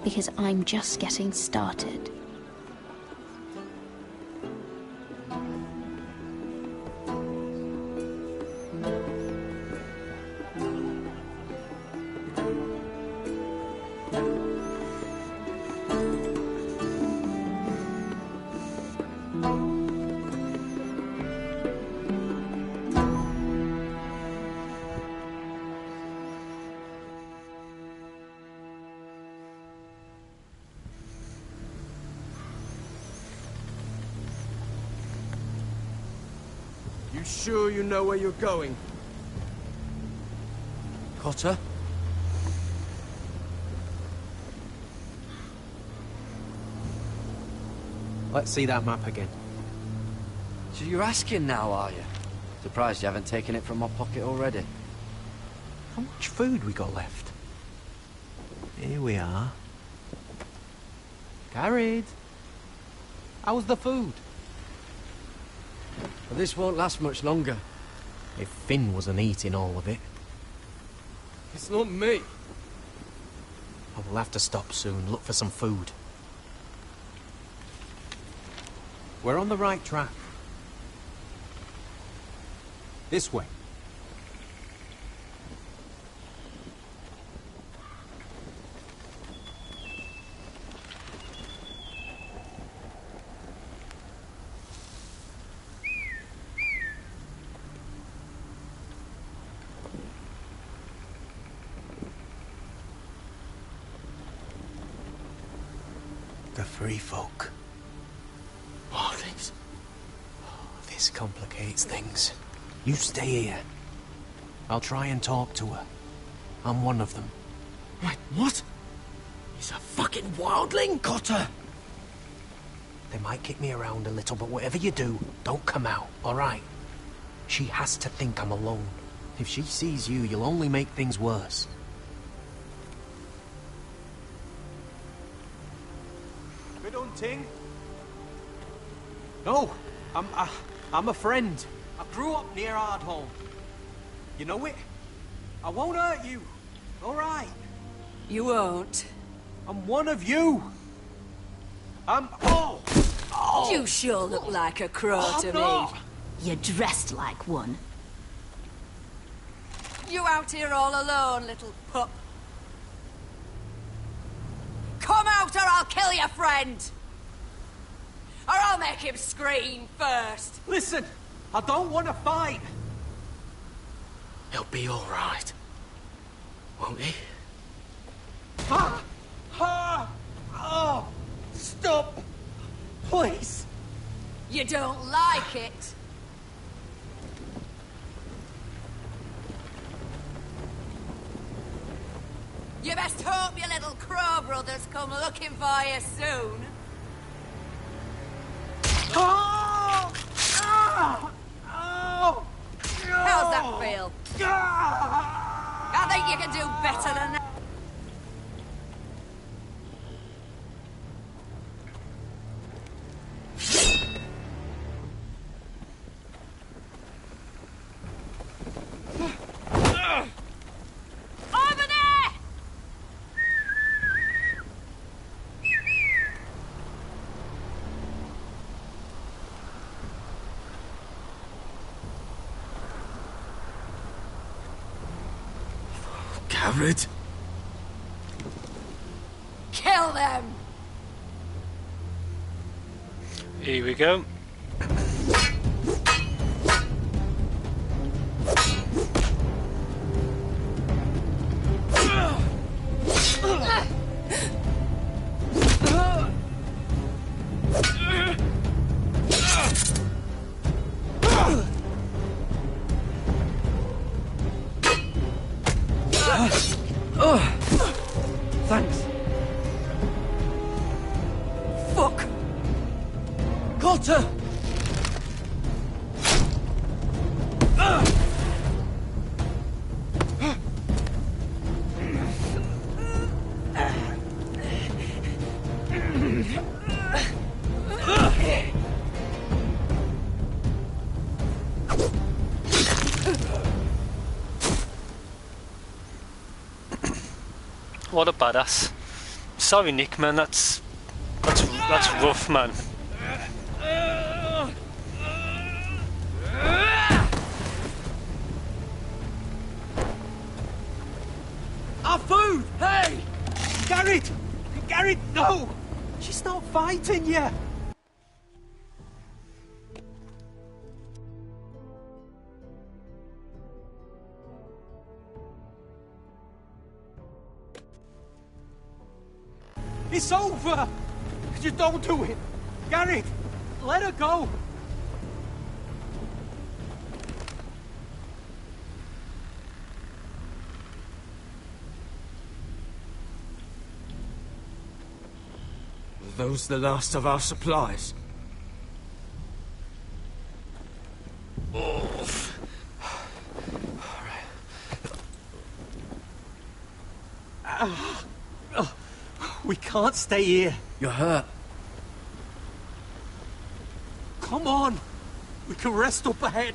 because I'm just getting started. You sure you know where you're going? Cotter? Let's see that map again. So you're asking now, are you? Surprised you haven't taken it from my pocket already. How much food we got left? Here we are. Carried. How's the food? Well, this won't last much longer. If Finn wasn't eating all of it. It's not me. I will have to stop soon, look for some food. We're on the right track. This way. The free folk. Vortex. This complicates things. You stay here. I'll try and talk to her. I'm one of them. Wait, what? He's a fucking wildling, Cotter! They might kick me around a little, but whatever you do, don't come out, alright? She has to think I'm alone. If she sees you, you'll only make things worse. Good hunting. No, I'm a friend. I grew up near Ardholm. You know it? I won't hurt you. All right. You won't. I'm one of you. Oh! You sure look like a crow to me. You're dressed like one. You out here all alone, little pup? Come out or I'll kill your friend! Or I'll make him scream first! Listen, I don't want to fight. He'll be all right. Won't he? Oh! Stop! Please! You don't like it? You best hope your little crow brothers come looking for you soon. Oh! Oh! Oh! How's that feel? I think you can do better than that. have it. Kill them! Here we go. Thanks. Fuck! Cotter! What a badass. Sorry, Nick, man. That's rough, man. Our food! Hey! Garrett! Garrett, no! She's not fighting you! It's over! Just don't do it! Garrett! Let her go! Are those the last of our supplies? We can't stay here. You're hurt. Come on! We can rest up ahead.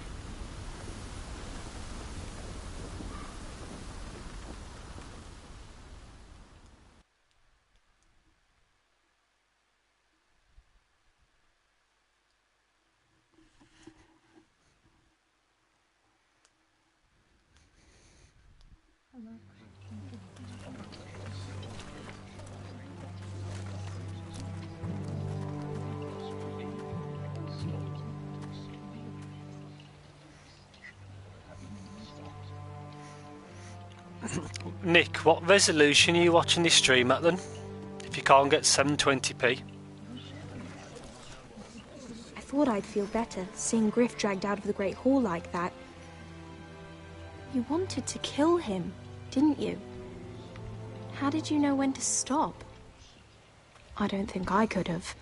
Nick, what resolution are you watching this stream at then? If you can't get 720p. I thought I'd feel better seeing Griff dragged out of the Great Hall like that. You wanted to kill him, didn't you? How did you know when to stop? I don't think I could have.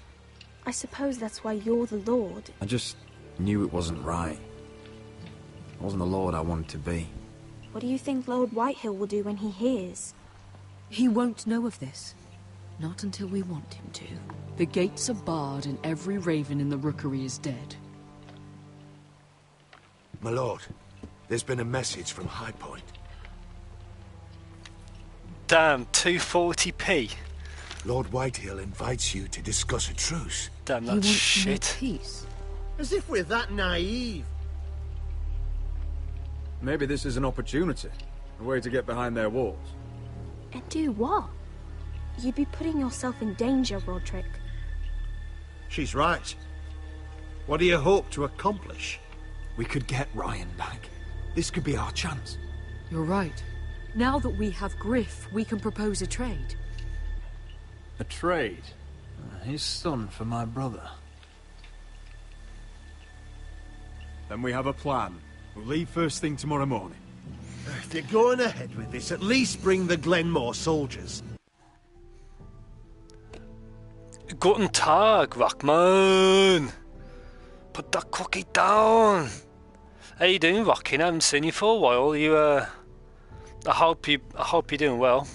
I suppose that's why you're the Lord. I just knew it wasn't right. It wasn't the Lord I wanted to be. What do you think Lord Whitehill will do when he hears? He won't know of this. Not until we want him to. The gates are barred and every raven in the rookery is dead. My lord, there's been a message from High Point. Damn, 240p. Lord Whitehill invites you to discuss a truce. Damn, that's shit. Peace. As if we're that naive. Maybe this is an opportunity. A way to get behind their walls. And do what? You'd be putting yourself in danger, Roderick. She's right. What do you hope to accomplish? We could get Ryan back. This could be our chance. You're right. Now that we have Griff, we can propose a trade. A trade? His son for my brother. Then we have a plan. We'll leave first thing tomorrow morning. If you're going ahead with this, at least bring the Glenmore soldiers. Guten Tag, Rockman. Put that cookie down. How you doing, Rockin? I haven't seen you for a while. I hope you're doing well.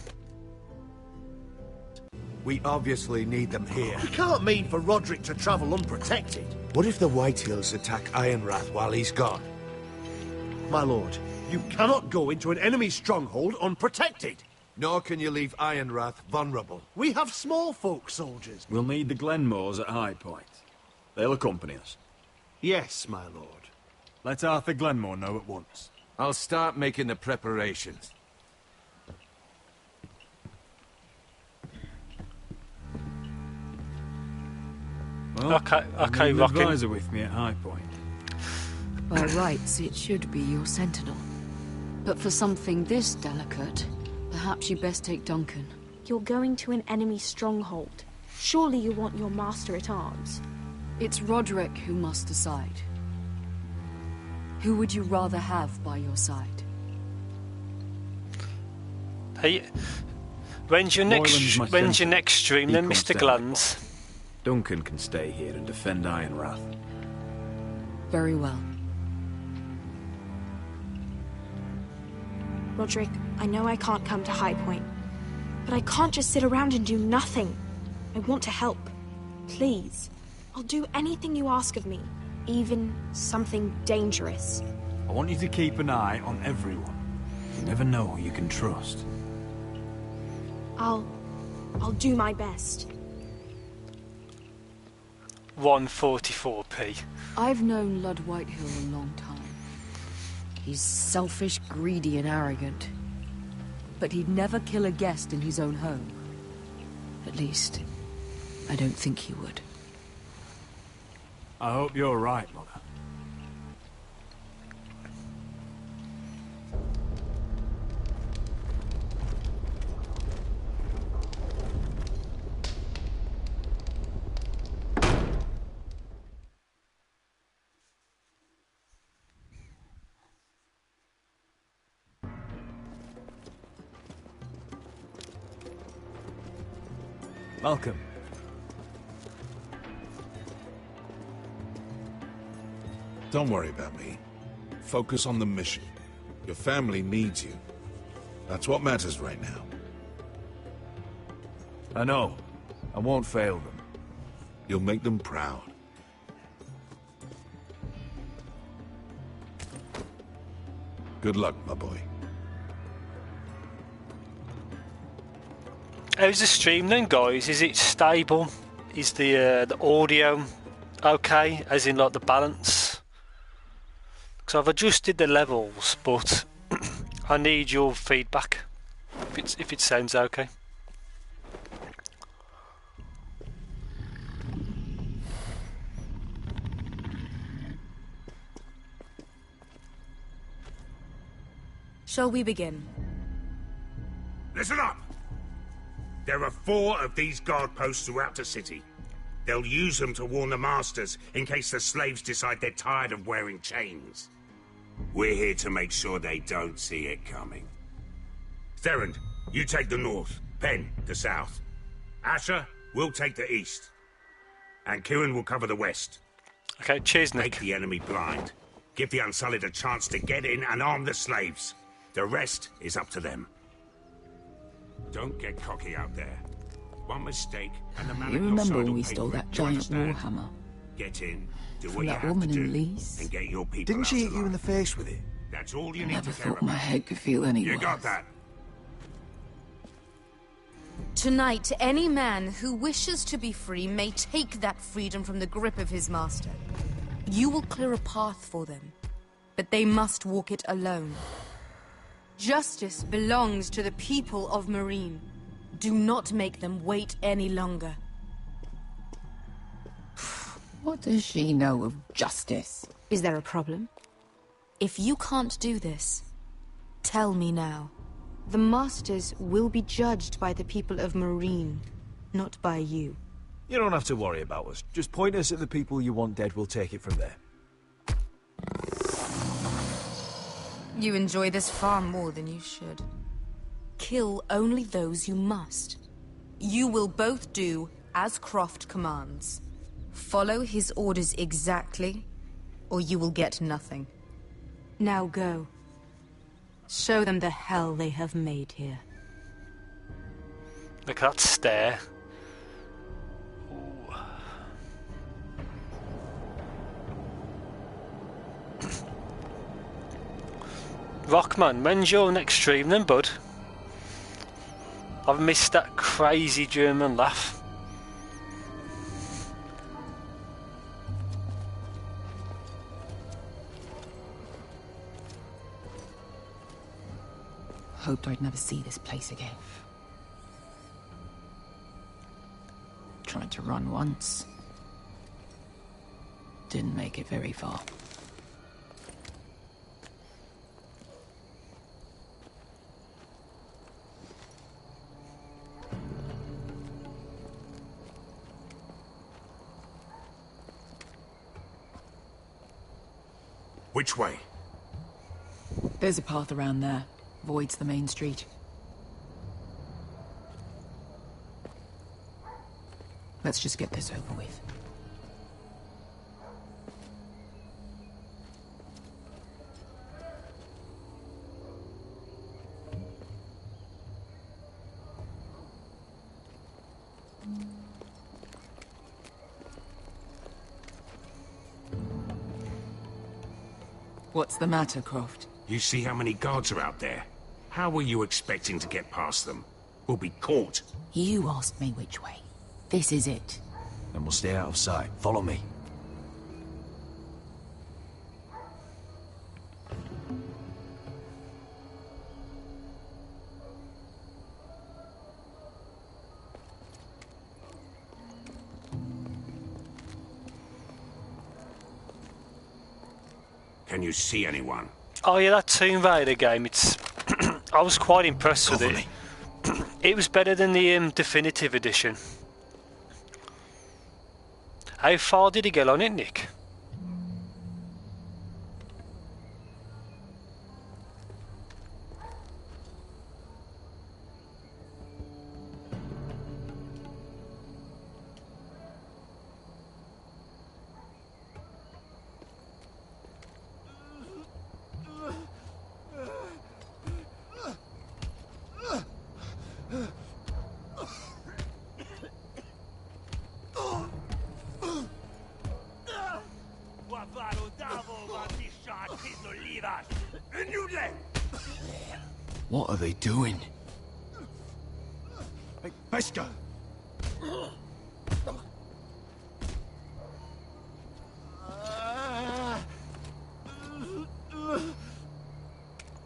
We obviously need them here. You can't mean for Roderick to travel unprotected. What if the Whitehills attack Ironrath while he's gone? My lord, you cannot go into an enemy stronghold unprotected. Nor can you leave Ironrath vulnerable. We have small folk soldiers. We'll need the Glenmores at High Point. They'll accompany us. Yes, my lord. Let Arthur Glenmore know at once. I'll start making the preparations. Well, Okay, an Rockin'. advisor with me at High Point. By rights, it should be your sentinel. But for something this delicate, perhaps you best take Duncan. You're going to an enemy stronghold. Surely you want your master at arms. It's Roderick who must decide. Who would you rather have by your side? Hey, when's your next stream then, Mr. Glands? Duncan can stay here and defend Ironrath. Very well. Roderick, I know I can't come to High Point, but I can't just sit around and do nothing. I want to help. Please. I'll do anything you ask of me, even something dangerous. I want you to keep an eye on everyone. You never know who you can trust. I'll do my best. 144p. I've known Lud Whitehill a long time. He's selfish, greedy, and arrogant. But he'd never kill a guest in his own home. At least, I don't think he would. I hope you're right, Mother. Welcome. Don't worry about me. Focus on the mission. Your family needs you. That's what matters right now. I know. I won't fail them. You'll make them proud. Good luck, my boy. How's the stream then, guys? Is it stable? Is the audio okay? As in, like, the balance? Because I've adjusted the levels, but I need your feedback. If it sounds okay. Shall we begin? Listen up! There are 4 of these guard posts throughout the city. They'll use them to warn the masters in case the slaves decide they're tired of wearing chains. We're here to make sure they don't see it coming. Therend, you take the north. Penn, the south. Asher, we'll take the east. And Kieran will cover the west. Okay, cheers, Nick. Make the enemy blind. Give the Unsullied a chance to get in and arm the slaves. The rest is up to them. Don't get cocky out there. One mistake, and the man You at your remember side when will we pay stole for that it. giant You understand? warhammer? Get in, do From what you that have to woman in do, Lease? and get your people Didn't out she hit alive. you in the face with it? That's all you I need never to care thought my about. head could feel any You worse. got that? Tonight, any man who wishes to be free may take that freedom from the grip of his master. You will clear a path for them, but they must walk it alone. Justice belongs to the people of Marine. Do not make them wait any longer. What does she know of justice? Is there a problem? If you can't do this, tell me now. The Masters will be judged by the people of Marine, not by you. You don't have to worry about us. Just point us at the people you want dead, we'll take it from there. You enjoy this far more than you should. Kill only those you must. You will both do as Croft commands. Follow his orders exactly, or you will get nothing. Now go. Show them the hell they have made here. Look at that stare. Rockman, when's your next stream then, bud? I've missed that crazy German laugh. Hoped I'd never see this place again. Tried to run once. Didn't make it very far. Which way? There's a path around there. Voids the main street. Let's just get this over with. What's the matter, Croft? You see how many guards are out there? How were you expecting to get past them? We'll be caught. You asked me which way. This is it. Then we'll stay out of sight. Follow me. Can you see anyone? Oh yeah, that Tomb Raider game, it's... I was quite impressed with it. It was better than the definitive edition. How far did he get on it, Nick? What are they doing? Hey, Beskar!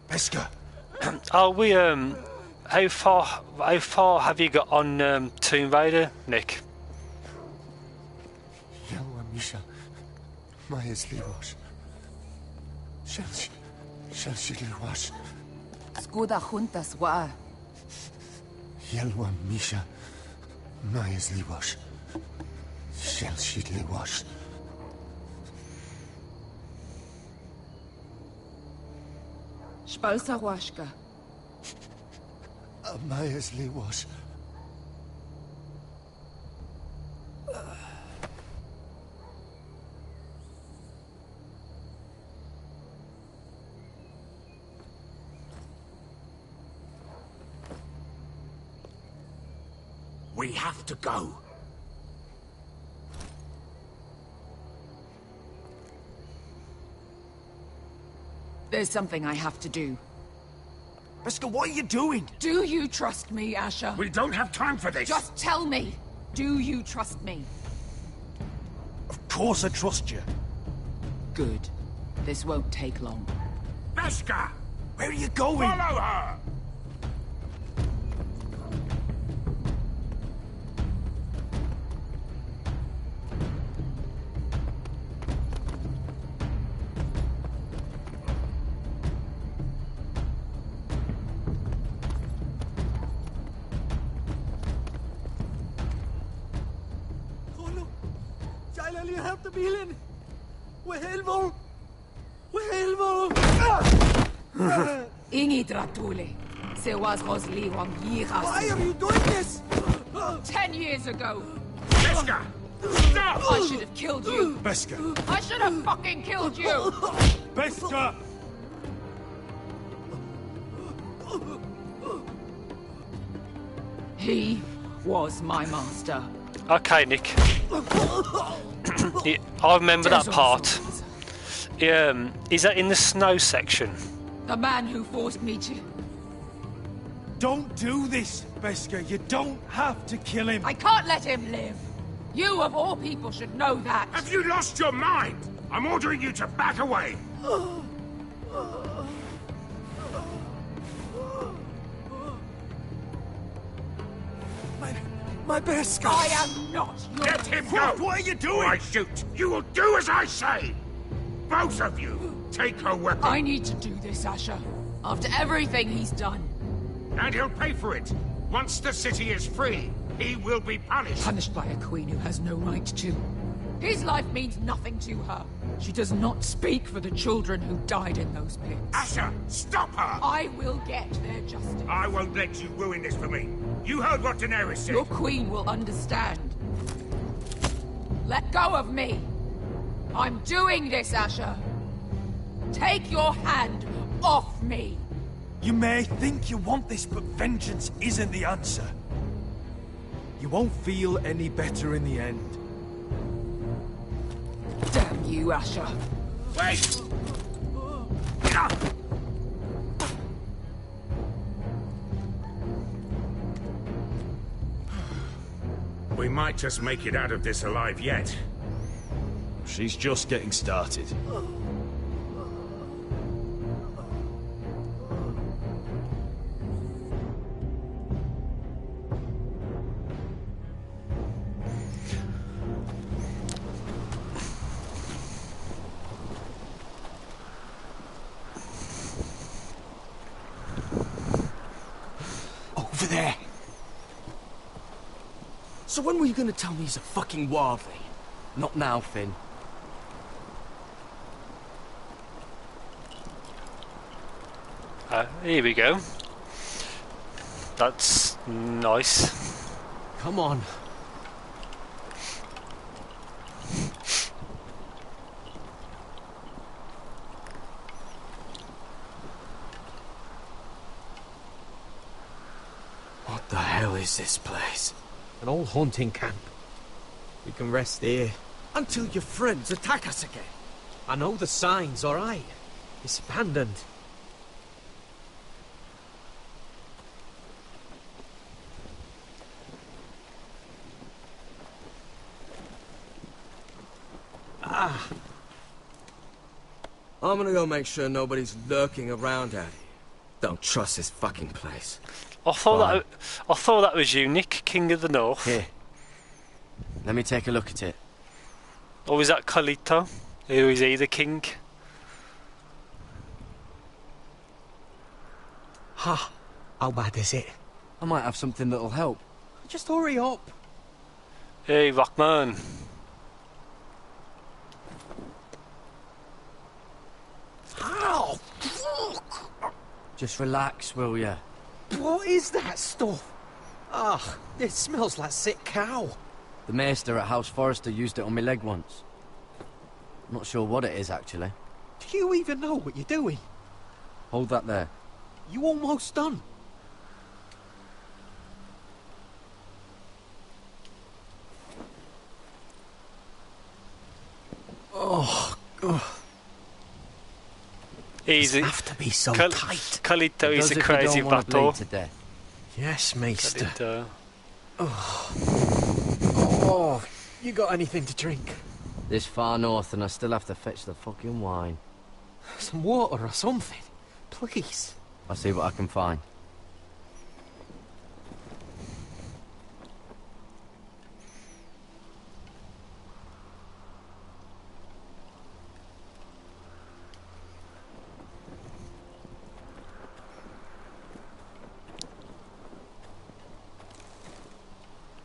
Beskar! Are we, how far have you got on Tomb Raider, Nick? Yelwa Misha, Maya's Liwash. Shelshi Liwash. Skuda juntas wa. Yelwa Misha, Maya's Liwash. Shelshi Liwash. Spalsa washka. Maya's Liwash. We have to go. There's something I have to do. Beskar, what are you doing? Do you trust me, Asher? We don't have time for this. Just tell me. Do you trust me? Of course I trust you. Good. This won't take long. Beskar! Where are you going? Follow her! bilen! Wehelvo! Wehelvo! Ingi Dratule. Se was Rosliwam Yiras. Why are you doing this? 10 years ago. Beskar! Stop! I should have killed you. Beskar! I should have fucking killed you. Beskar! He was my master. Okay, Nick. Yeah, I remember that part. Is that in the snow section? The man who forced me to... Don't do this, Beskar. You don't have to kill him. I can't let him live. You, of all people, should know that. Have you lost your mind? I'm ordering you to back away. My best guy. I am not your... Let him go! What are you doing? Or I shoot! You will do as I say! Both of you! Take her weapon! I need to do this, Asher. After everything he's done. And he'll pay for it! Once the city is free, he will be punished! Punished by a queen who has no right to. His life means nothing to her. She does not speak for the children who died in those pits. Asher, stop her! I will get their justice. I won't let you ruin this for me. You heard what Daenerys said. Your queen will understand. Let go of me. I'm doing this, Asher. Take your hand off me. You may think you want this, but vengeance isn't the answer. You won't feel any better in the end. Damn you, Asher. Wait! We might just make it out of this alive yet. She's just getting started. Over there. So when were you going to tell me he's a fucking wildling? Not now, Finn. Here we go. That's nice. Come on. What the hell is this place? An old hunting camp. We can rest here. Until your friends attack us again. I know the signs, all right? It's abandoned. I'm gonna go make sure nobody's lurking around out here. Don't trust this fucking place. I thought that was you, Nick, King of the North. Here. Let me take a look at it. Or is that Carlito? Who is he, the king? Ha! How bad is it? I might have something that'll help. Just hurry up. Hey, Rockman. Ow! Fuck! Just relax, will ya? What is that stuff? Ah, it smells like sick cow. The maester at House Forrester used it on my leg once. Not sure what it is, actually. Do you even know what you're doing? Hold that there. You almost done. Oh, God. Easy. Doesn't have to be so tight. Carlito is a crazy battle. To death. Yes, maester. Carlito. Oh, you got anything to drink? This far north, and I still have to fetch the fucking wine. Some water or something, please. I'll see what I can find.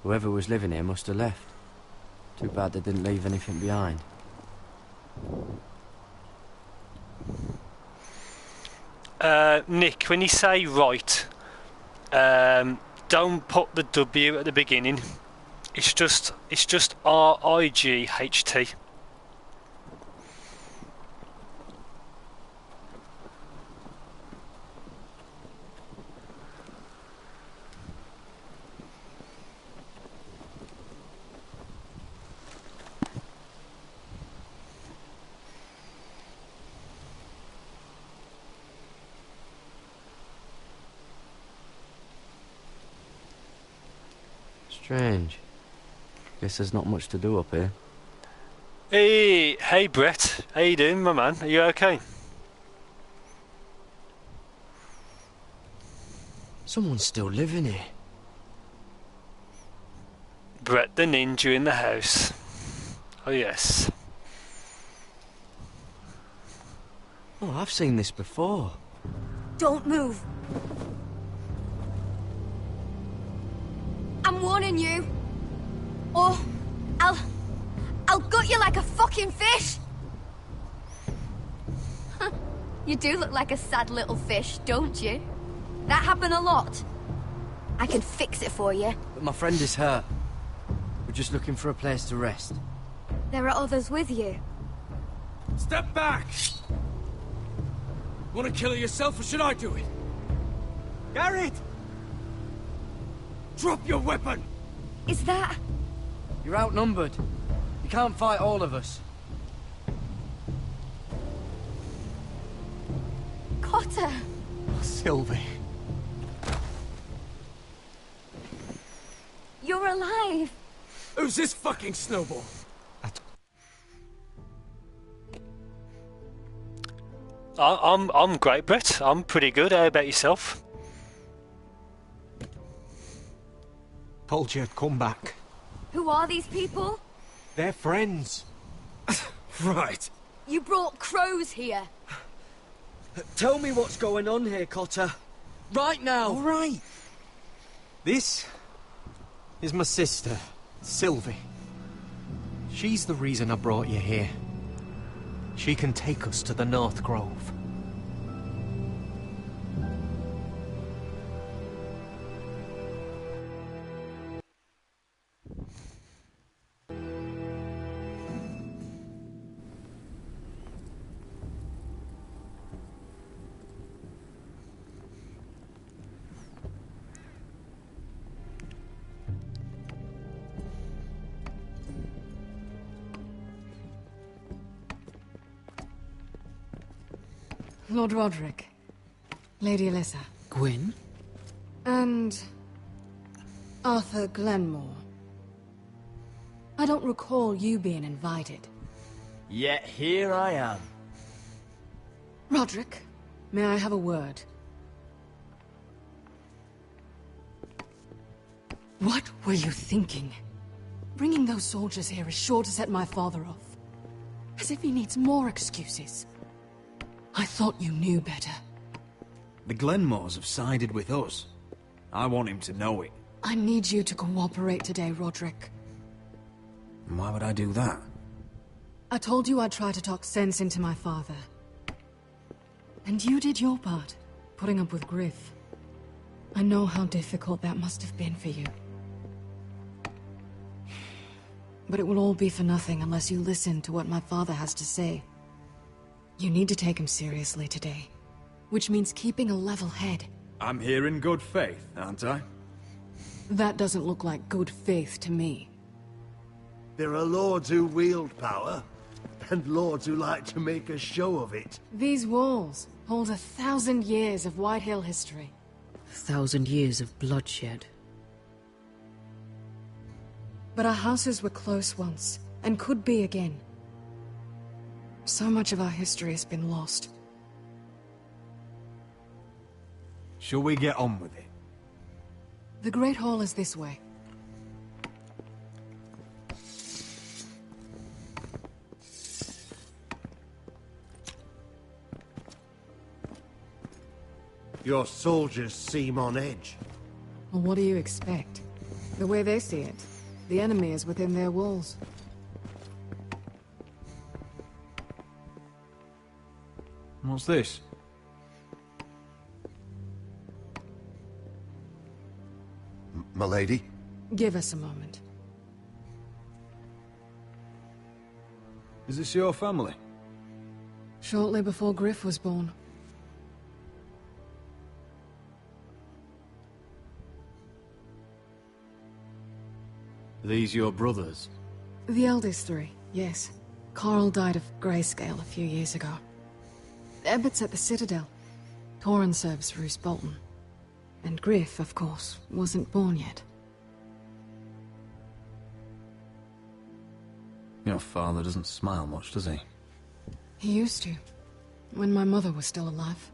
Whoever was living here must have left. Too bad they didn't leave anything behind. Nick, when you say right, don't put the W at the beginning. It's just R-I-G-H-T. Strange. Guess there's not much to do up here. Hey Brett, how you doing, my man? Are you okay? Someone's still living here. Brett the ninja in the house. Oh yes. Oh, I've seen this before. Don't move. I'm warning you. Or I'll gut you like a fucking fish. You do look like a sad little fish, don't you? That happen a lot. I can fix it for you. But my friend is hurt. We're just looking for a place to rest. There are others with you. Step back! Want to kill her yourself, or should I do it? Garrett! Drop your weapon! Is that... You're outnumbered. You can't fight all of us. Cotter! Sylvie. You're alive! Who's this fucking snowball? I'm great, Brett. I'm pretty good. How about yourself? Told you I'd come back. Who are these people? They're friends. Right. You brought crows here. Tell me what's going on here, Cotter. Right now! All right. This is my sister, Sylvie. She's the reason I brought you here. She can take us to the North Grove. Lord Roderick, Lady Alyssa. Gwyn? And... Arthur Glenmore. I don't recall you being invited. Yet here I am. Roderick, may I have a word? What were you thinking? Bringing those soldiers here is sure to set my father off. As if he needs more excuses. I thought you knew better. The Glenmores have sided with us. I want him to know it. I need you to cooperate today, Roderick. Why would I do that? I told you I'd try to talk sense into my father. And you did your part, putting up with Griff. I know how difficult that must have been for you. But it will all be for nothing unless you listen to what my father has to say. You need to take him seriously today, which means keeping a level head. I'm here in good faith, aren't I? That doesn't look like good faith to me. There are lords who wield power, and lords who like to make a show of it. These walls hold 1,000 years of Whitehill history. 1,000 years of bloodshed. But our houses were close once, and could be again. So much of our history has been lost. Shall we get on with it? The Great Hall is this way. Your soldiers seem on edge. Well, what do you expect? The way they see it, the enemy is within their walls. What's this? Milady? Give us a moment. Is this your family? Shortly before Griff was born. These your brothers? The eldest three, yes. Carl died of grayscale a few years ago. Ebbett's at the Citadel. Torrin serves Roose Bolton. And Griff, of course, wasn't born yet. Your father doesn't smile much, does he? He used to, when my mother was still alive.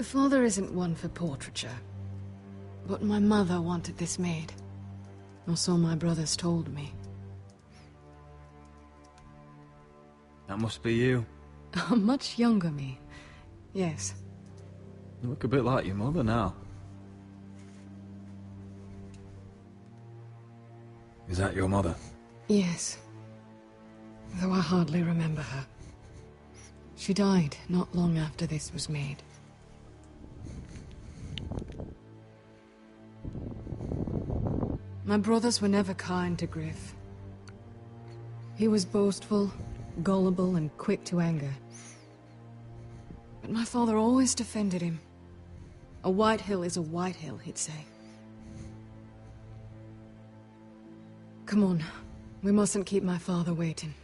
Father isn't one for portraiture. But my mother wanted this made. Or so my brothers told me. That must be you. A much younger me. Yes. You look a bit like your mother now. Is that your mother? Yes. Though I hardly remember her. She died not long after this was made. My brothers were never kind to Griff. He was boastful, gullible, and quick to anger. But my father always defended him. A White Hill is a White Hill, he'd say. Come on. We mustn't keep my father waiting.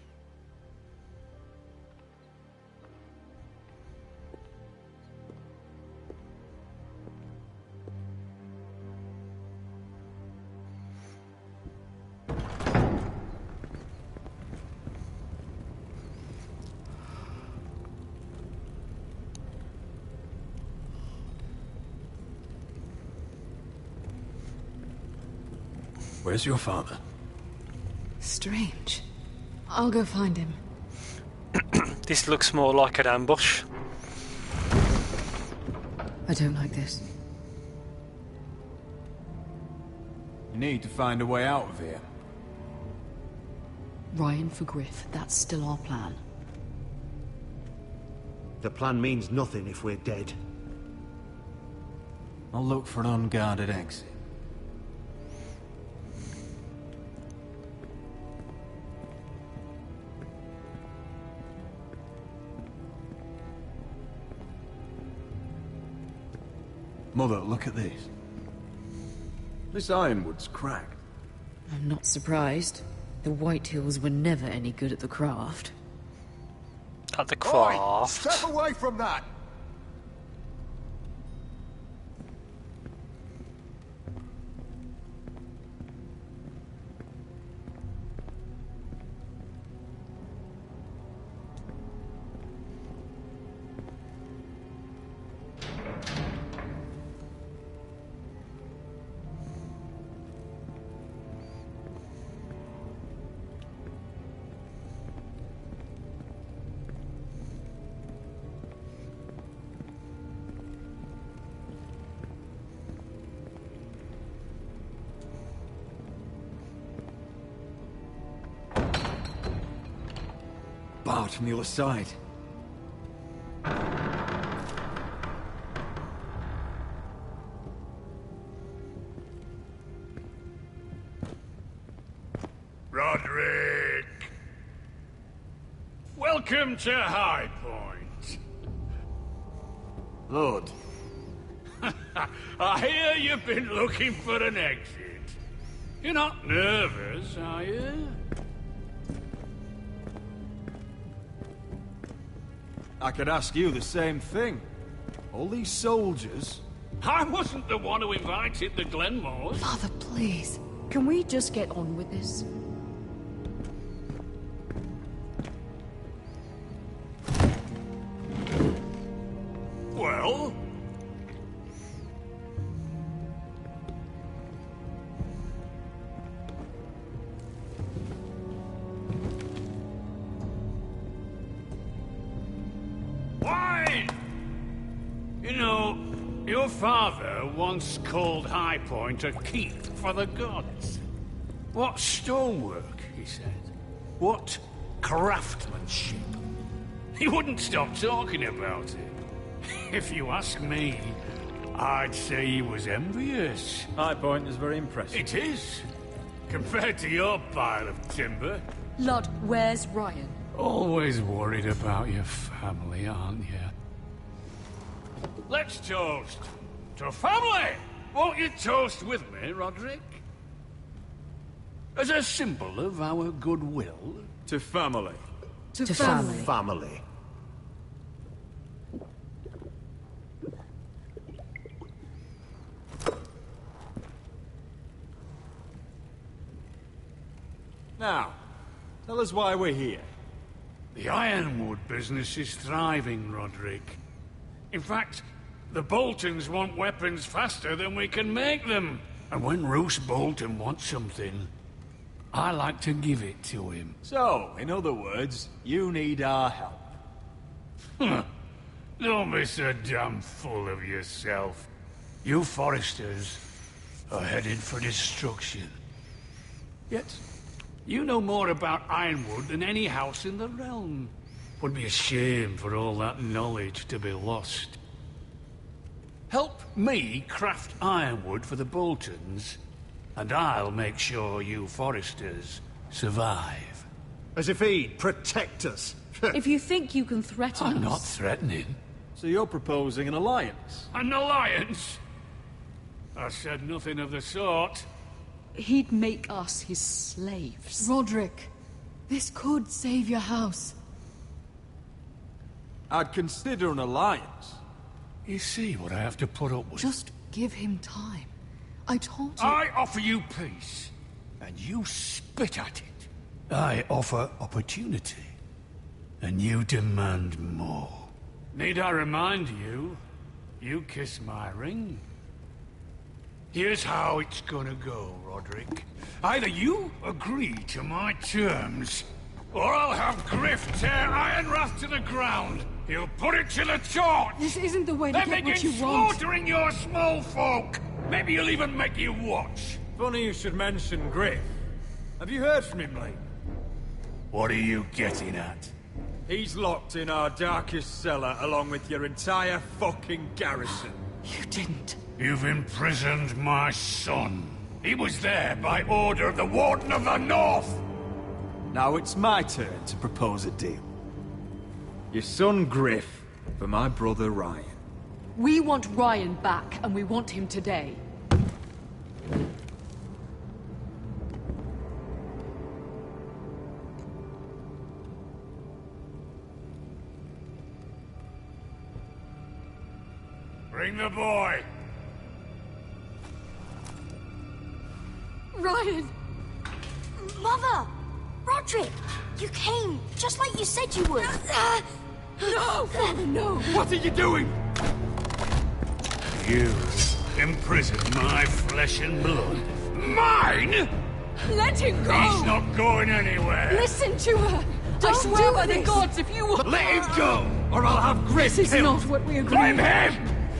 Where's your father? Strange. I'll go find him. This looks more like an ambush. I don't like this. You need to find a way out of here. Ryan for Griff, that's still our plan. The plan means nothing if we're dead. I'll look for an unguarded exit. Mother, look at this. This ironwood's cracked. I'm not surprised. The White Hills were never any good at the craft. At the craft? Step away from that! Barred from the other side. Roderick! Welcome to High Point. Lord. I hear you've been looking for an exit. You're not nervous, are you? I could ask you the same thing. All these soldiers... I wasn't the one who invited the Glenmores. Father, please. Can we just get on with this? Well? Why? You know, your father once called High Point a keep for the gods. What stonework, he said. What craftsmanship. He wouldn't stop talking about it. If you ask me, I'd say he was envious. High Point is very impressive. It is. Compared to your pile of timber. Lord, where's Ryan? Always worried about your family, aren't you? Let's toast to family! Won't you toast with me, Roderick? As a symbol of our goodwill. To family. To family. Family. Now, tell us why we're here. The ironwood business is thriving, Roderick. In fact, The Boltons want weapons faster than we can make them. And when Roose Bolton wants something, I like to give it to him. So, in other words, you need our help. Don't be so damn full of yourself. You Foresters are headed for destruction. Yet, you know more about Ironwood than any house in the realm. Would be a shame for all that knowledge to be lost. Help me craft ironwood for the Boltons, and I'll make sure you Foresters survive. As if he'd protect us. If you think you can threaten us... I'm not threatening. So you're proposing an alliance? An alliance? I said nothing of the sort. He'd make us his slaves. Roderick, this could save your house. I'd consider an alliance. You see what I have to put up with? Just give him time. I told you... I offer you peace, and you spit at it. I offer opportunity, and you demand more. Need I remind you, you kiss my ring? Here's how it's gonna go, Roderick. Either you agree to my terms, or I'll have Griff tear Ironrath to the ground. He'll put it to the torch! This isn't the way to then get what begin you want. slaughtering your small folk! Maybe he'll even make you watch. Funny you should mention Griff. Have you heard from him lately? What are you getting at? He's locked in our darkest cellar along with your entire fucking garrison. You didn't. You've imprisoned my son. He was there by order of the Warden of the North! Now it's my turn to propose a deal. Your son Griff for my brother Ryan. We want Ryan back, and we want him today. Bring the boy! Ryan! Mother! Roderick! You came, just like you said you would. No! Father, no! What are you doing? You imprisoned my flesh and blood. Mine?! Let him go! He's not going anywhere! Listen to her! I swear by the gods, if you... Let him go, or I'll have Griff This is killed! not what we agreed. Blame him,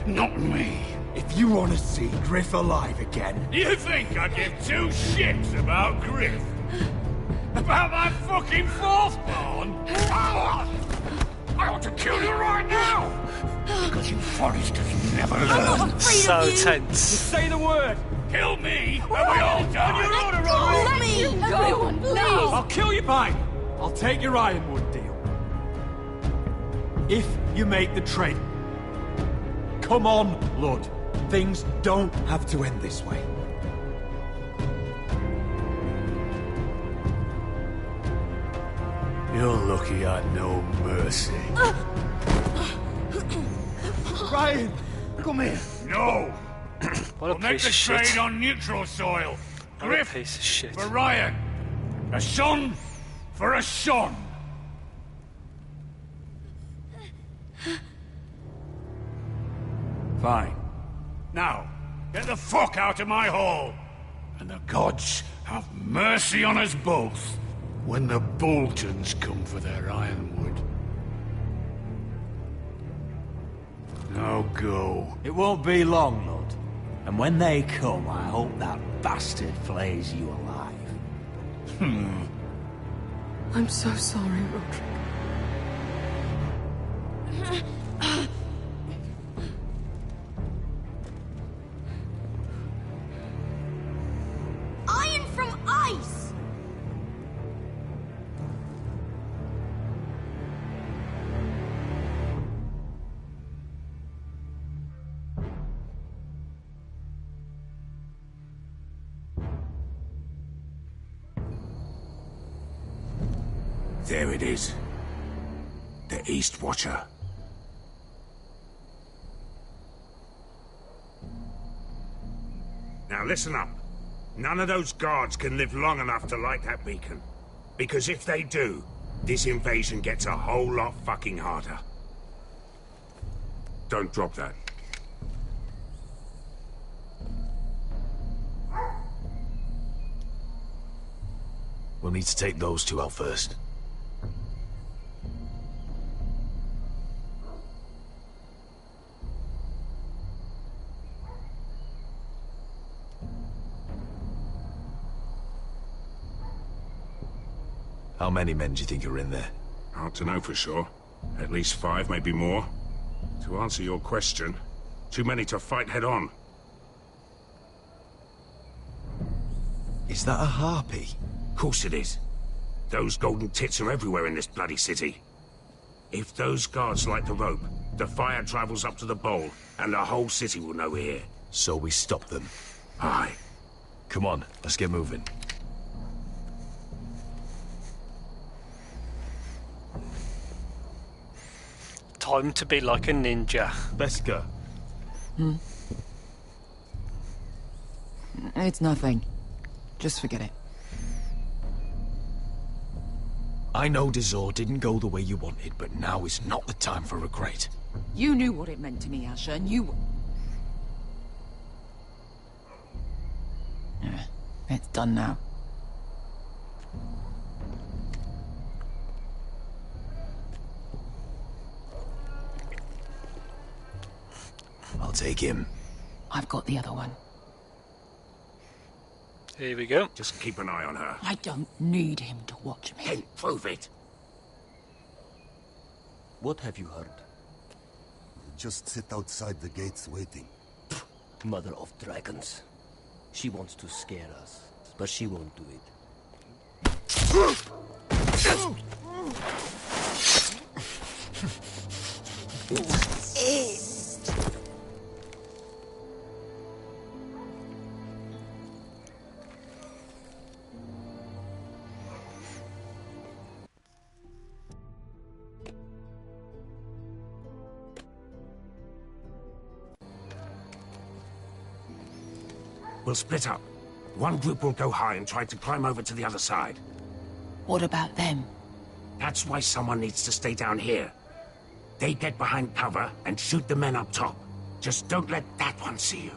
not me! If you want to see Griff alive again... You think I give two shits about Griff? About my fucking fourthborn? I ought to kill you right now! Because you Foresters never learn. So tense. Say the word! Kill me, and we all die! Let me go! Everyone, please! I'll kill you, fine! I'll take your Ironwood deal. If you make the trade. Come on, Lord. Things don't have to end this way. You're lucky I know mercy. Ryan, come here. No! What a We'll make piece the of shit. trade on neutral soil. What a Griff piece of shit. for Ryan. A son for a son. Fine. Now, get the fuck out of my hall. And the gods have mercy on us both when the Boltons come for their ironwood. Now go. It won't be long, Lord. And when they come, I hope that bastard flays you alive. I'm so sorry, Roderick. Iron from ice! There it is. The East Watcher. Now listen up. None of those guards can live long enough to light that beacon. Because if they do, this invasion gets a whole lot fucking harder. Don't drop that. need to take those two out first. How many men do you think are in there? Hard to know for sure. At least 5, maybe more. To answer your question, too many to fight head on. Is that a harpy? Of course it is. Those golden tits are everywhere in this bloody city. If those guards light the rope, the fire travels up to the bowl, and the whole city will know we're here. So we stop them. Aye. Come on, let's get moving. Time to be like a ninja. Beskha. It's nothing. Just forget it. I know Dazor didn't go the way you wanted, but now is not the time for regret. You knew what it meant to me, Asher, and you... It's done now. I'll take him. I've got the other one. Here we go. Just keep an eye on her. I don't need him to watch me. Hey, prove it. What have you heard? Just sit outside the gates waiting. Mother of dragons. She wants to scare us, but she won't do it. We'll split up. One group will go high and try to climb over to the other side. What about them? That's why someone needs to stay down here. They get behind cover and shoot the men up top. Just don't let that one see you.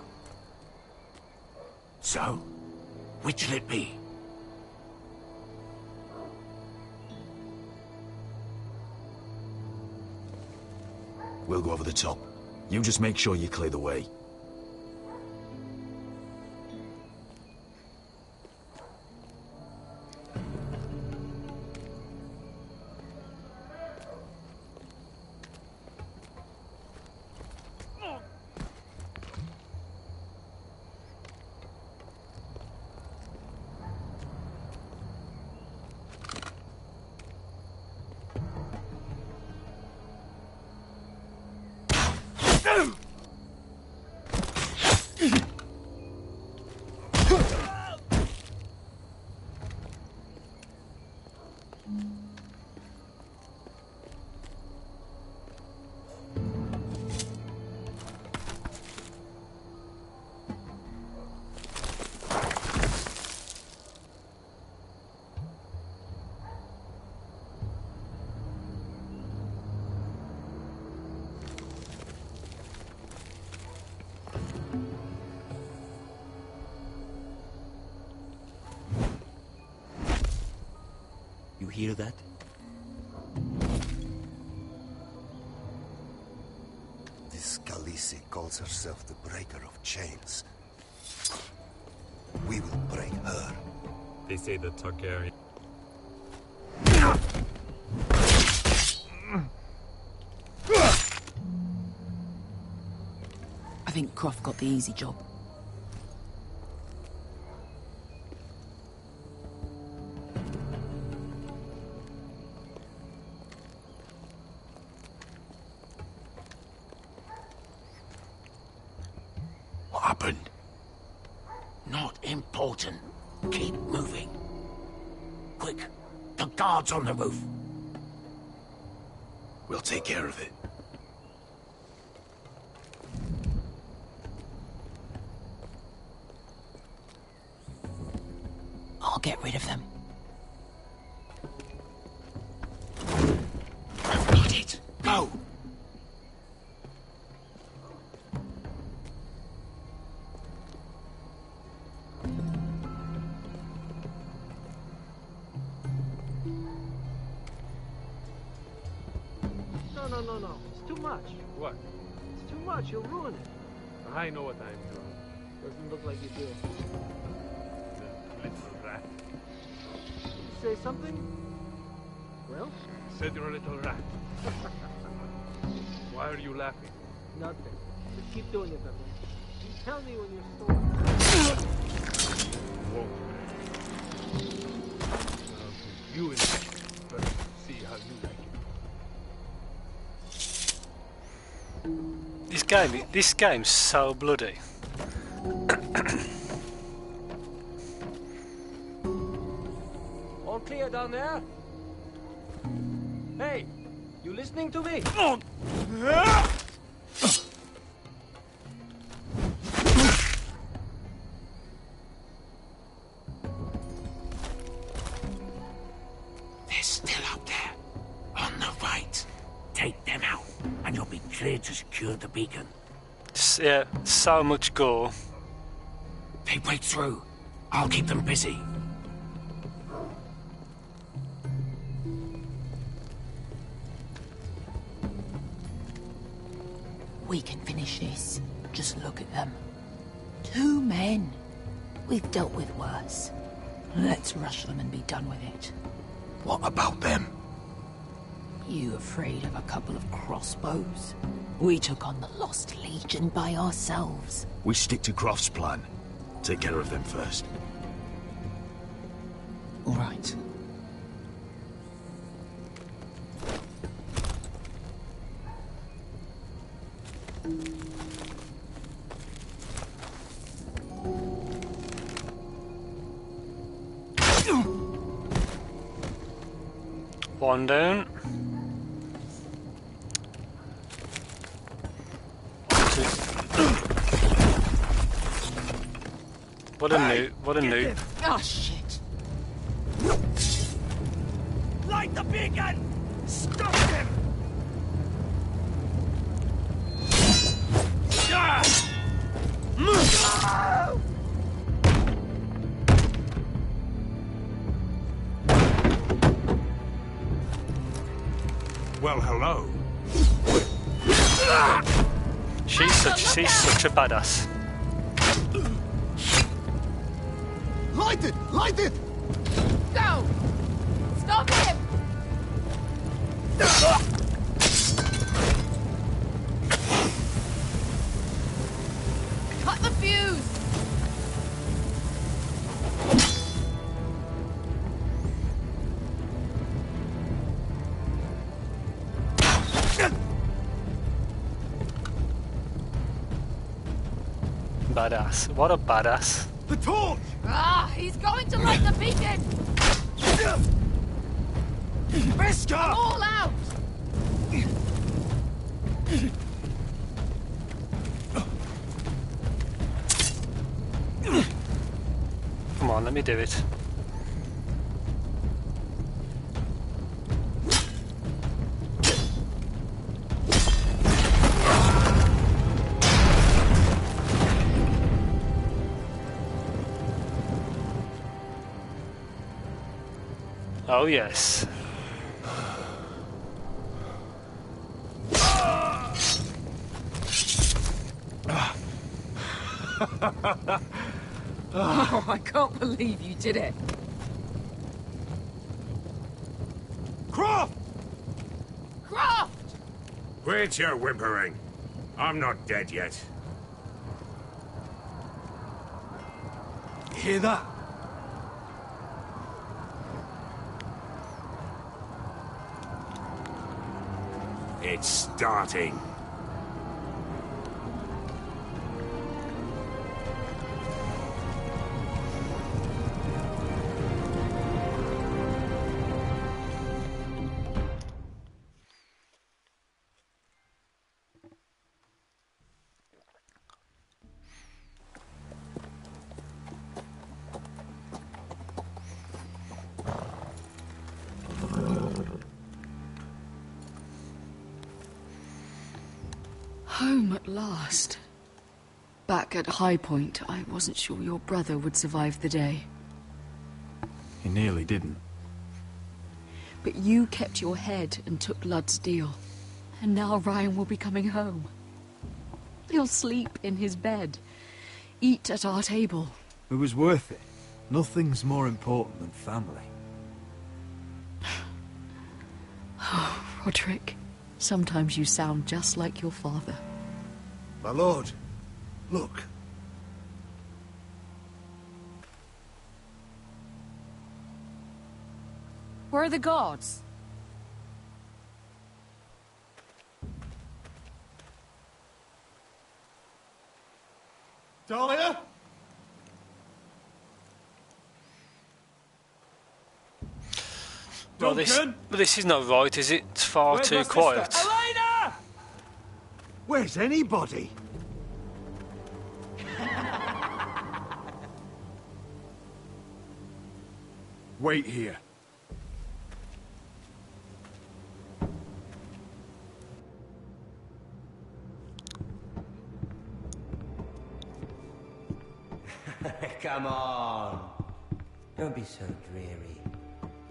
So, which'll it be? We'll go over the top. You just make sure you clear the way. You hear that? This Khaleesi calls herself the Breaker of Chains. We will break her. They say the Targaryen... I think Croft got the easy job. What happened? Not important. Keep moving. Quick, the guards on the roof. We'll take care of it. I'll get rid of them. I've got it. Go! No. It's too much. What? It's too much. You'll ruin it. I know what I'm doing. Doesn't look like you do. The little rat. Did you say something? Well? Said you're a little rat. Why are you laughing? Nothing. Just keep doing it, Beverly. You tell me when you're sore. Whoa. You in first. See how you like it. This game's so bloody. All clear down there? Hey, you listening to me? They're still up there. On the right. Take them out, and you'll be clear to secure the beacon. Yeah, so much gore. They break through. I'll keep them busy. We can finish this. Just look at them. 2 men. We've dealt with worse. Let's rush them and be done with it. What about them? You afraid of a couple of crossbows? We took on the Lost Legion by ourselves. We stick to Croft's plan. Take care of them first. All right. One down. What a noob. What a noob. Oh, shit. Light the beacon! Stop him! Well, hello. She's such a badass. Light it! Light it! Go! Stop him! Cut the fuse! Badass. What a badass. The torch! Ah, he's going to light the beacon! Beskar! I'm all out! Come on, let me do it. Oh, yes. Oh, I can't believe you did it. Croft! Croft! Quit your whimpering. I'm not dead yet. Hear that? It's starting. Home at last. Back at High Point, I wasn't sure your brother would survive the day. He nearly didn't. But you kept your head and took Ludd's deal. And now Ryan will be coming home. He'll sleep in his bed, eat at our table. It was worth it. Nothing's more important than family. Oh, Roderick, sometimes you sound just like your father. My lord, look. Where are the guards? Dahlia? Well, this is not right, is it? It's far too quiet. Elena! Where's anybody? Wait here. Come on. Don't be so dreary.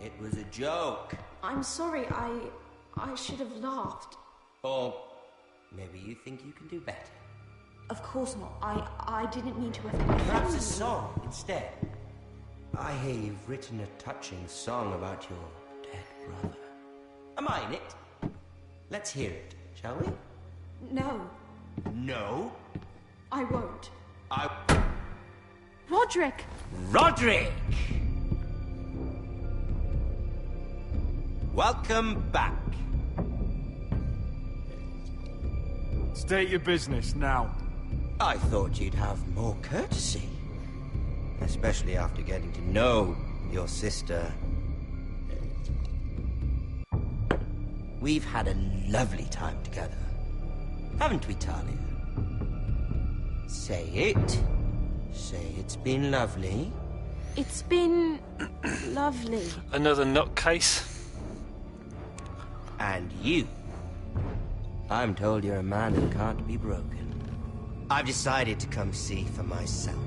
It was a joke. I'm sorry, I should have laughed. Or maybe you think you can do better. Of course not. I didn't mean to offend you. Perhaps a song instead. I hear you've written a touching song about your dead brother. Am I in it? Let's hear it, shall we? No, No? I won't. Roderick! Welcome back. State your business now. I thought you'd have more courtesy. Especially after getting to know your sister. We've had a lovely time together. Haven't we, Talia? Say it. Say it's been lovely. It's been lovely. Another nutcase. And you. I'm told you're a man who can't be broken. I've decided to come see for myself.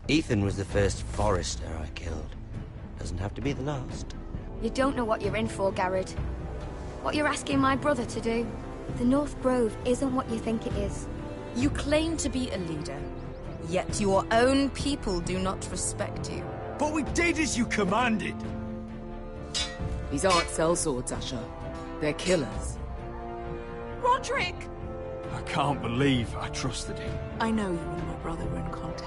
Ethan was the first Forester I killed. Doesn't have to be the last. You don't know what you're in for, Garrett. What you're asking my brother to do. The North Grove isn't what you think it is. You claim to be a leader, yet your own people do not respect you. But we did as you commanded. These aren't sellswords, Asher. They're killers. Roderick! I can't believe I trusted him. I know you and my brother were in contact.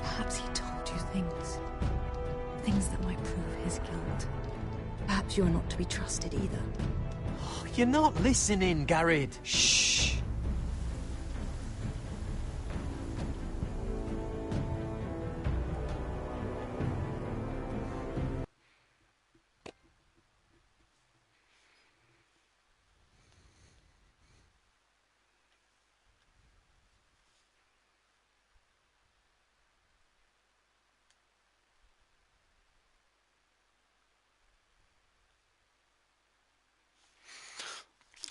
Perhaps he told you things. Things that might prove his guilt. Perhaps you're not to be trusted either. You're not listening, Garrett. Shh.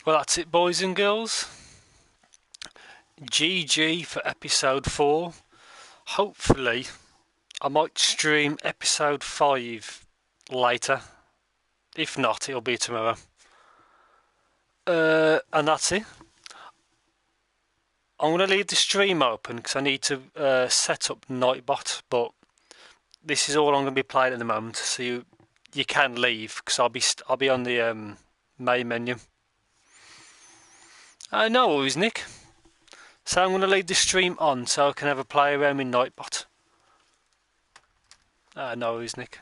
Well, that's it, boys and girls. GG for episode 4. Hopefully, I might stream episode 5 later. If not, it'll be tomorrow. And that's it. I'm going to leave the stream open because I need to set up Nightbot, but this is all I'm going to be playing at the moment, so you can leave because I'll be on the main menu. No worries, Nick. So I'm going to leave the stream on so I can have a play around with Nightbot. No worries, Nick.